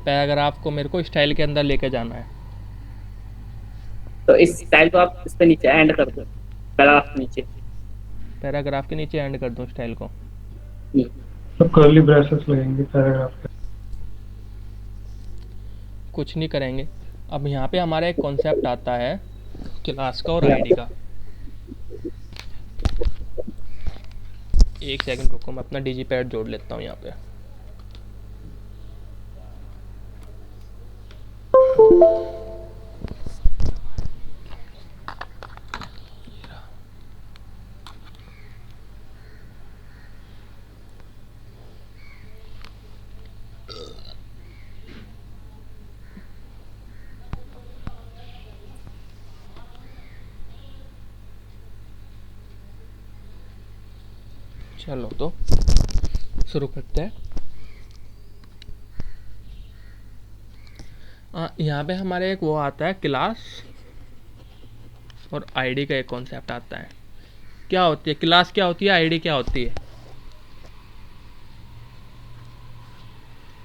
पैराग्राफ को मेरे को स्टाइल के अंदर लेके जाना है। तो इस स्टाइल को आप इस पे नीचे एंड कर दो, पैराग्राफ के नीचे। पैराग्राफ के नीचे एंड कर दूँ स्टाइल को? तो कर्ली ब्रेसेस लगेंगे पैराग्राफ पे। कुछ नहीं करेंगे। अब यहाँ पे हमारा एक कॉन्सेप्ट आता है क्लास का और आईडी का। एक सेकंड रुको, मैं अपना डिजीपैड जोड़ लेता हूँ यहाँ पे। चलो तो शुरू करते हैं। यहाँ पे हमारे एक वो आता है क्लास, और आईडी का एक कॉन्सेप्ट आता है। क्या होती है क्लास, क्या होती है आईडी, क्या होती है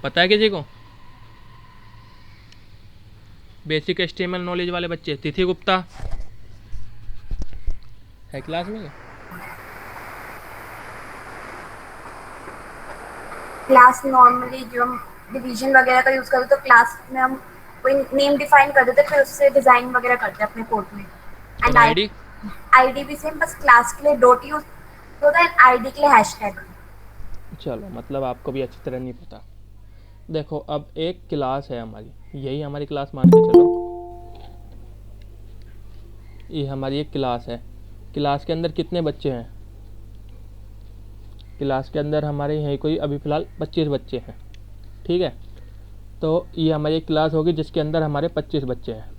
पता है किसी को? बेसिक HTML नॉलेज वाले बच्चे, तिथि गुप्ता है क्लास में? क्लास नॉर्मली जो हम डिवीजन वगैरह का यूज करते तो क्लास में हम कोई नेम डिफाइन कर देते, फिर उससे डिजाइन वगैरह करते अपने कोड में। एंड आईडी भी सेम, बस क्लास के लिए डॉट यूज होता है, आईडी के लिए हैशटैग। चलो, मतलब आपको भी अच्छी तरह नहीं पता। देखो, अब एक क्लास है हमारी, यही हमारी क्लास मान के चलो, ये हमारी एक क्लास है। क्लास के अंदर कितने बच्चे हैं? क्लास के अंदर हमारे यहीं कोई अभी फ़िलहाल 25 बच्चे हैं, ठीक है? तो ये हमारी एक क्लास होगी जिसके अंदर हमारे 25 बच्चे हैं।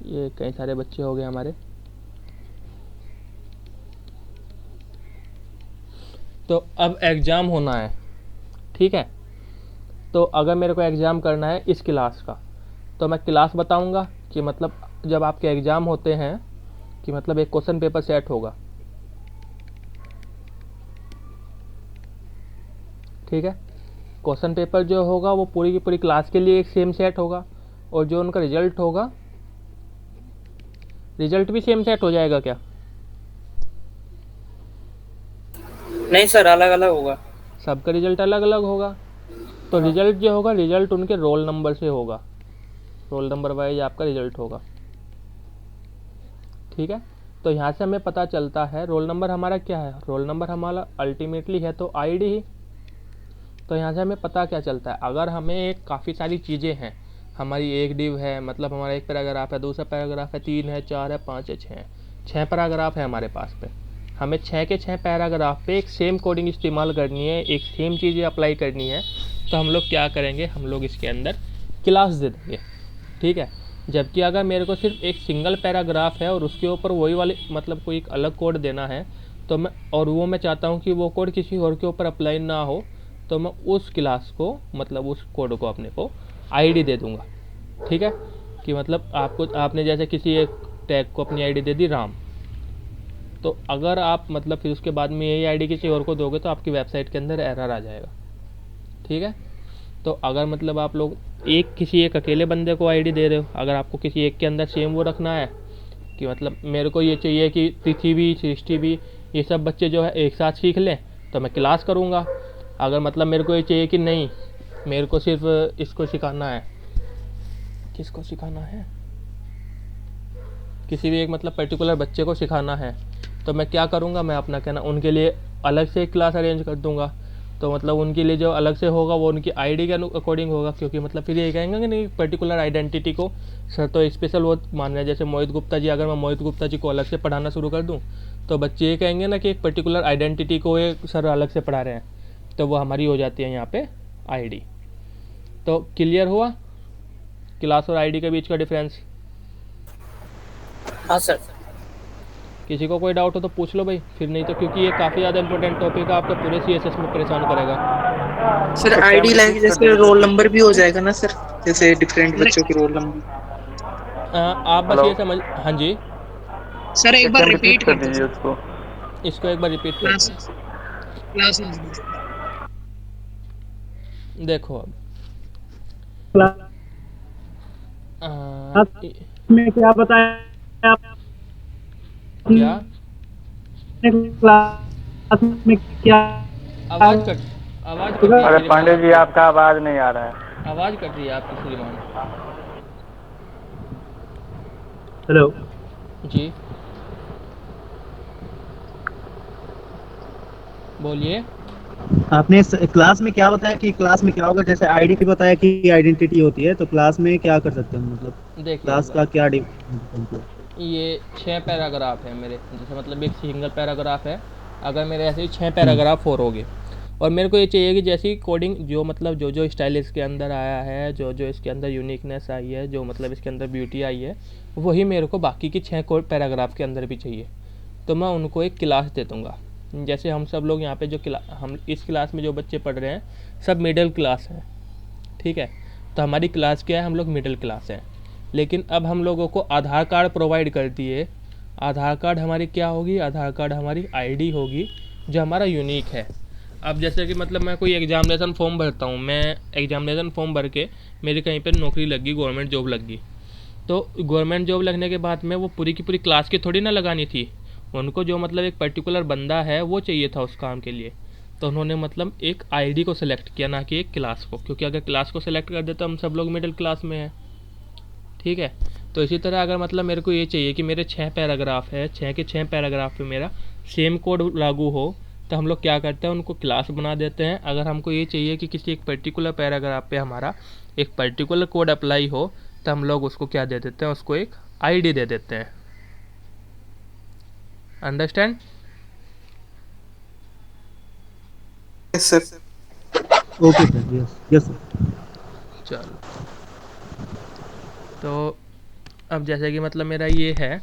ये कई सारे बच्चे हो गए हमारे। तो अब एग्ज़ाम होना है, ठीक है। तो अगर मेरे को एग्ज़ाम करना है इस क्लास का, तो मैं क्लास बताऊंगा कि मतलब जब आपके एग्ज़ाम होते हैं कि मतलब एक क्वेश्चन पेपर सेट होगा, ठीक है। क्वेश्चन पेपर जो होगा वो पूरी की पूरी क्लास के लिए एक सेम सेट होगा, और जो उनका रिजल्ट होगा, रिजल्ट भी सेम सेट हो जाएगा क्या? नहीं सर, अलग अलग होगा। सबका रिजल्ट अलग अलग होगा। तो रिजल्ट जो होगा, रिजल्ट उनके रोल नंबर से होगा, रोल नंबर वाइज आपका रिजल्ट होगा, ठीक है। तो यहाँ से हमें पता चलता है रोल नंबर हमारा क्या है, रोल नंबर हमारा अल्टीमेटली है तो आईडी ही। तो यहाँ से हमें पता क्या चलता है, अगर हमें एक काफ़ी सारी चीज़ें हैं, हमारी एक डिव है, मतलब हमारा एक पैराग्राफ है, दूसरा पैराग्राफ है, 3 है, 4 है, 5 है, 6 है, 6 पैराग्राफ है हमारे पास पे। हमें 6 के 6 पैराग्राफ पे एक सेम कोडिंग इस्तेमाल करनी है, एक सेम चीज़ें अप्लाई करनी है। तो हम लोग क्या करेंगे, हम लोग इसके अंदर क्लास दे देंगे, ठीक है। जबकि अगर मेरे को सिर्फ एक सिंगल पैराग्राफ है और उसके ऊपर वही वाले मतलब कोई एक अलग कोड देना है, तो मैं चाहता हूँ कि वो कोड किसी और के ऊपर अप्लाई ना हो, तो मैं उस क्लास को मतलब उस कोड को अपने को आईडी दे दूँगा, ठीक है। कि मतलब आपने जैसे किसी एक टैग को अपनी आईडी दे दी राम, तो अगर आप मतलब फिर उसके बाद में यही आईडी किसी और को दोगे तो आपकी वेबसाइट के अंदर एरर आ जाएगा, ठीक है। तो अगर मतलब आप लोग किसी एक अकेले बंदे को आईडी दे रहे हो, अगर आपको किसी एक के अंदर सेम वो रखना है कि मतलब मेरे को ये चाहिए कि तिथि भी सृष्टि भी ये सब बच्चे जो है एक साथ सीख लें, तो मैं क्लास करूँगा। अगर मतलब मेरे को ये चाहिए कि नहीं, मेरे को सिर्फ इसको सिखाना है, किसको सिखाना है, किसी भी एक मतलब पर्टिकुलर बच्चे को सिखाना है, तो मैं क्या करूँगा, मैं अपना कहना उनके लिए अलग से एक क्लास अरेंज कर दूँगा। तो मतलब उनके लिए जो अलग से होगा वो उनकी आईडी के अकॉर्डिंग होगा, क्योंकि मतलब फिर ये कहेंगे कि नहीं पर्टिकुलर आइडेंटिटी को सर तो स्पेशल वो मान रहे हैं। जैसे मोहित गुप्ता जी, अगर मैं मोहित गुप्ता जी को अलग से पढ़ाना शुरू कर दूं, तो बच्चे ये कहेंगे ना कि एक पर्टिकुलर आइडेंटिटी को एक सर अलग से पढ़ा रहे हैं, तो वो हमारी हो जाती है यहाँ पे आईडी। तो क्लियर हुआ क्लास और आईडी के बीच का डिफरेंस? हाँ सर। किसी को कोई डाउट हो तो पूछ लो भाई, फिर नहीं तो क्योंकि ये काफ़ी ज़्यादा इंपॉर्टेंट टॉपिक है, आपका पूरे सीएसएस में परेशान करेगा। सर आईडी लाइक जैसे रोल नंबर भी हो जाएगा ना सर, जैसे डिफरेंट बच्चों के रोल नंबर। आप बस ये समझ, हाँ जी सर एक बार रिपीट कर दीजिए उसको, इसको एक बार रिपीट कर क्लास देखो अब में क्या बताया आप? क्या क्लास में क्या आवाज़ कट रही है? अरे पांडे जी आपका आवाज़ नहीं आ रहा है, आवाज़ कट रही है आपकी श्रीमान। हेलो जी बोलिए। आपने क्लास में क्या बताया कि क्लास में क्या होगा? जैसे आईडी भी बताया कि आइडेंटिटी होती है, तो क्लास में क्या कर सकते हैं? मतलब देखिए क्लास का क्या ये 6 पैराग्राफ है मेरे, जैसे मतलब एक सिंगल पैराग्राफ है, अगर मेरे ऐसे ही 6 पैराग्राफ और हो गए, और मेरे को ये चाहिए कि जैसी कोडिंग जो मतलब जो स्टाइल इसके अंदर आया है, जो इसके अंदर यूनिकनेस आई है, जो मतलब इसके अंदर ब्यूटी आई है, वही मेरे को बाकी की 6 पैराग्राफ के अंदर भी चाहिए। तो मैं उनको एक क्लास दे दूँगा। जैसे हम सब लोग यहाँ पे हम इस क्लास में जो बच्चे पढ़ रहे हैं सब मिडिल क्लास हैं, ठीक है। तो हमारी क्लास क्या है, हम लोग मिडिल क्लास हैं। लेकिन अब हम लोगों को आधार कार्ड प्रोवाइड कर दिए। आधार कार्ड हमारी क्या होगी, आधार कार्ड हमारी आईडी होगी जो हमारा यूनिक है। अब जैसे कि मतलब मैं कोई एग्जामिनेशन फॉर्म भरता हूँ, मैं एग्जामिनेशन फॉर्म भर के मेरी कहीं पर नौकरी लग गई, गवर्नमेंट जॉब लग गई, तो गवर्नमेंट जॉब लगने के बाद में वो पूरी की पूरी क्लास की थोड़ी ना लगानी थी, उनको जो मतलब एक पर्टिकुलर बंदा है वो चाहिए था उस काम के लिए। तो उन्होंने मतलब एक आईडी को सिलेक्ट किया, ना कि एक क्लास को, क्योंकि अगर क्लास को सिलेक्ट कर दे तो हम सब लोग मिडिल क्लास में हैं, ठीक है। तो इसी तरह अगर मतलब मेरे को ये चाहिए कि मेरे 6 पैराग्राफ है, 6 के 6 पैराग्राफ पे मेरा सेम कोड लागू हो, तो हम लोग क्या करते हैं, उनको क्लास बना देते हैं। अगर हमको ये चाहिए कि किसी एक पर्टिकुलर पैराग्राफ पे हमारा एक पर्टिकुलर कोड अप्लाई हो, तो हम लोग उसको क्या दे देते हैं, उसको एक आईडी दे देते हैं। Understand? Yes sir. Okay sir, yes sir. चलो, तो अब जैसे कि मतलब मेरा ये है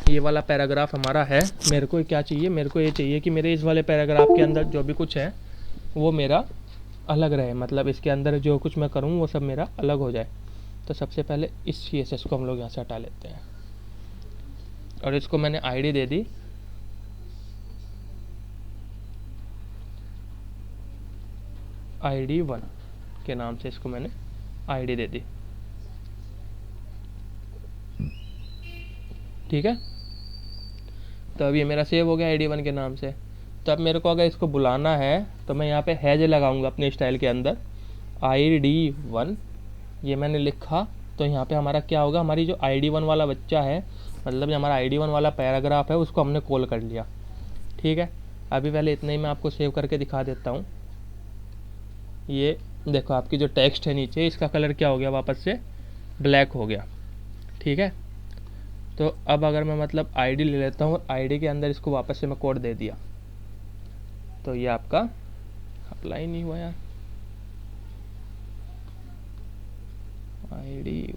ये वाला पैराग्राफ हमारा है। मेरे को क्या चाहिए, मेरे को ये चाहिए कि मेरे इस वाले पैराग्राफ के अंदर जो भी कुछ है वो मेरा अलग रहे, मतलब इसके अंदर जो कुछ मैं करूँ वो सब मेरा अलग हो जाए। तो सबसे पहले इस CSS को हम लोग यहाँ से हटा लेते हैं और इसको मैंने ID दे दी ID1 के नाम से, इसको मैंने ID दे दी। ठीक है, तो अब ये मेरा सेव हो गया ID1 के नाम से। तो अब मेरे को अगर इसको बुलाना है तो मैं यहाँ पे हैज लगाऊंगा अपने स्टाइल के अंदर ID1, ये मैंने लिखा। तो यहाँ पे हमारा क्या होगा, हमारी जो ID1 वाला बच्चा है, मतलब जो हमारा ID1 वाला पैराग्राफ है उसको हमने कॉल कर लिया। ठीक है, अभी पहले इतना ही मैं आपको सेव करके दिखा देता हूँ। ये देखो आपकी जो टेक्स्ट है नीचे, इसका कलर क्या हो गया, वापस से ब्लैक हो गया। ठीक है, तो अब अगर मैं मतलब ID ले लेता हूँ और ID के अंदर इसको वापस से मैं कोड दे दिया तो ये आपका अप्लाई नहीं हुआ यार। ID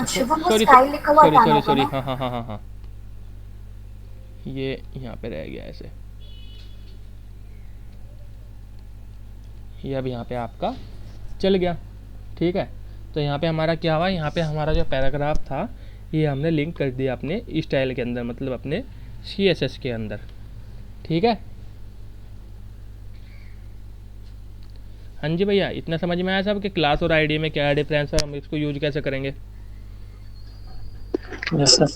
सॉरी, हाँ, ये यहाँ पे रह गया ऐसे। ये अब यहाँ पे आपका चल गया। ठीक है, तो यहाँ पे हमारा क्या हुआ, यहाँ पे हमारा जो पैराग्राफ था ये हमने लिंक कर दिया अपने स्टाइल के अंदर, मतलब अपने CSS के अंदर। ठीक है, हाँ जी भैया, इतना समझ में आया सब कि क्लास और ID में क्या डिफरेंस है, हम इसको यूज कैसे करेंगे। Yes sir.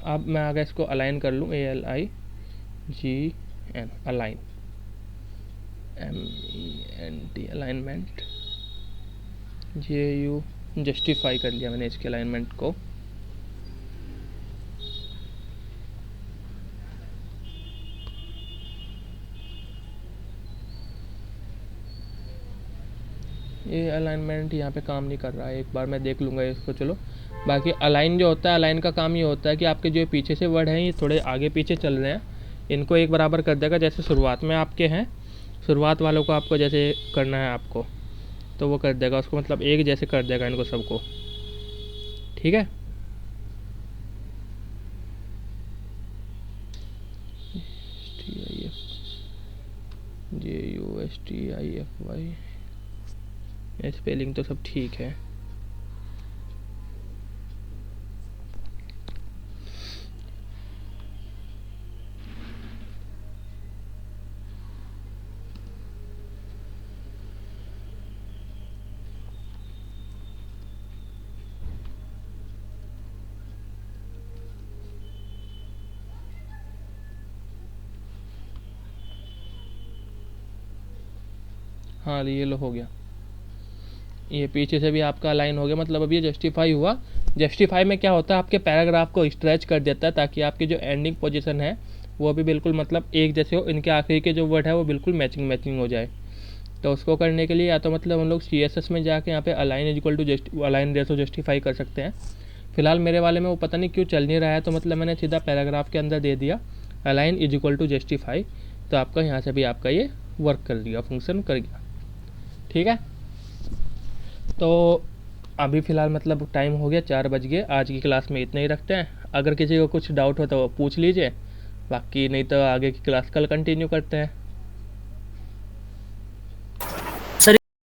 अब मैं अगर इसको अलाइन कर लूँ, ALIGN align, MENT alignment, JU justify कर लिया मैंने इसके अलाइनमेंट को। ये अलाइनमेंट यहाँ पे काम नहीं कर रहा है, एक बार मैं देख लूँगा इसको। चलो, बाकी अलाइन जो होता है, अलाइन का काम ये होता है कि आपके जो पीछे से वर्ड हैं ये थोड़े आगे पीछे चल रहे हैं, इनको एक बराबर कर देगा। जैसे शुरुआत में आपके हैं, शुरुआत वालों को आपको जैसे करना है आपको, तो वो कर देगा उसको, मतलब एक जैसे कर देगा इनको सबको। ठीक है, JUSTIFY, स्पेलिंग तो सब ठीक है। हाँ, ये लो हो गया, ये पीछे से भी आपका अलाइन हो गया, मतलब अब ये जस्टिफाई हुआ। जस्टिफाई में क्या होता है, आपके पैराग्राफ को स्ट्रेच कर देता है ताकि आपकी जो एंडिंग पोजीशन है वो भी बिल्कुल मतलब एक जैसे हो, इनके आखिरी के जो वर्ड है वो बिल्कुल मैचिंग हो जाए। तो उसको करने के लिए या तो मतलब हम लोग CSS में जाके यहाँ पे अलाइन रेसो जस्टिफाई कर सकते हैं। फिलहाल मेरे वाले में वो पता नहीं क्यों चल नहीं रहा है, तो मतलब मैंने सीधा पैराग्राफ के अंदर दे दिया अलाइन = तो आपका यहाँ से भी आपका ये वर्क कर दिया, फंक्शन कर गया। ठीक है, तो अभी फ़िलहाल मतलब टाइम हो गया, 4 बज गए। आज की क्लास में इतना ही रखते हैं। अगर किसी को कुछ डाउट हो तो वो पूछ लीजिए, बाकी नहीं तो आगे की क्लास कल कंटिन्यू करते हैं।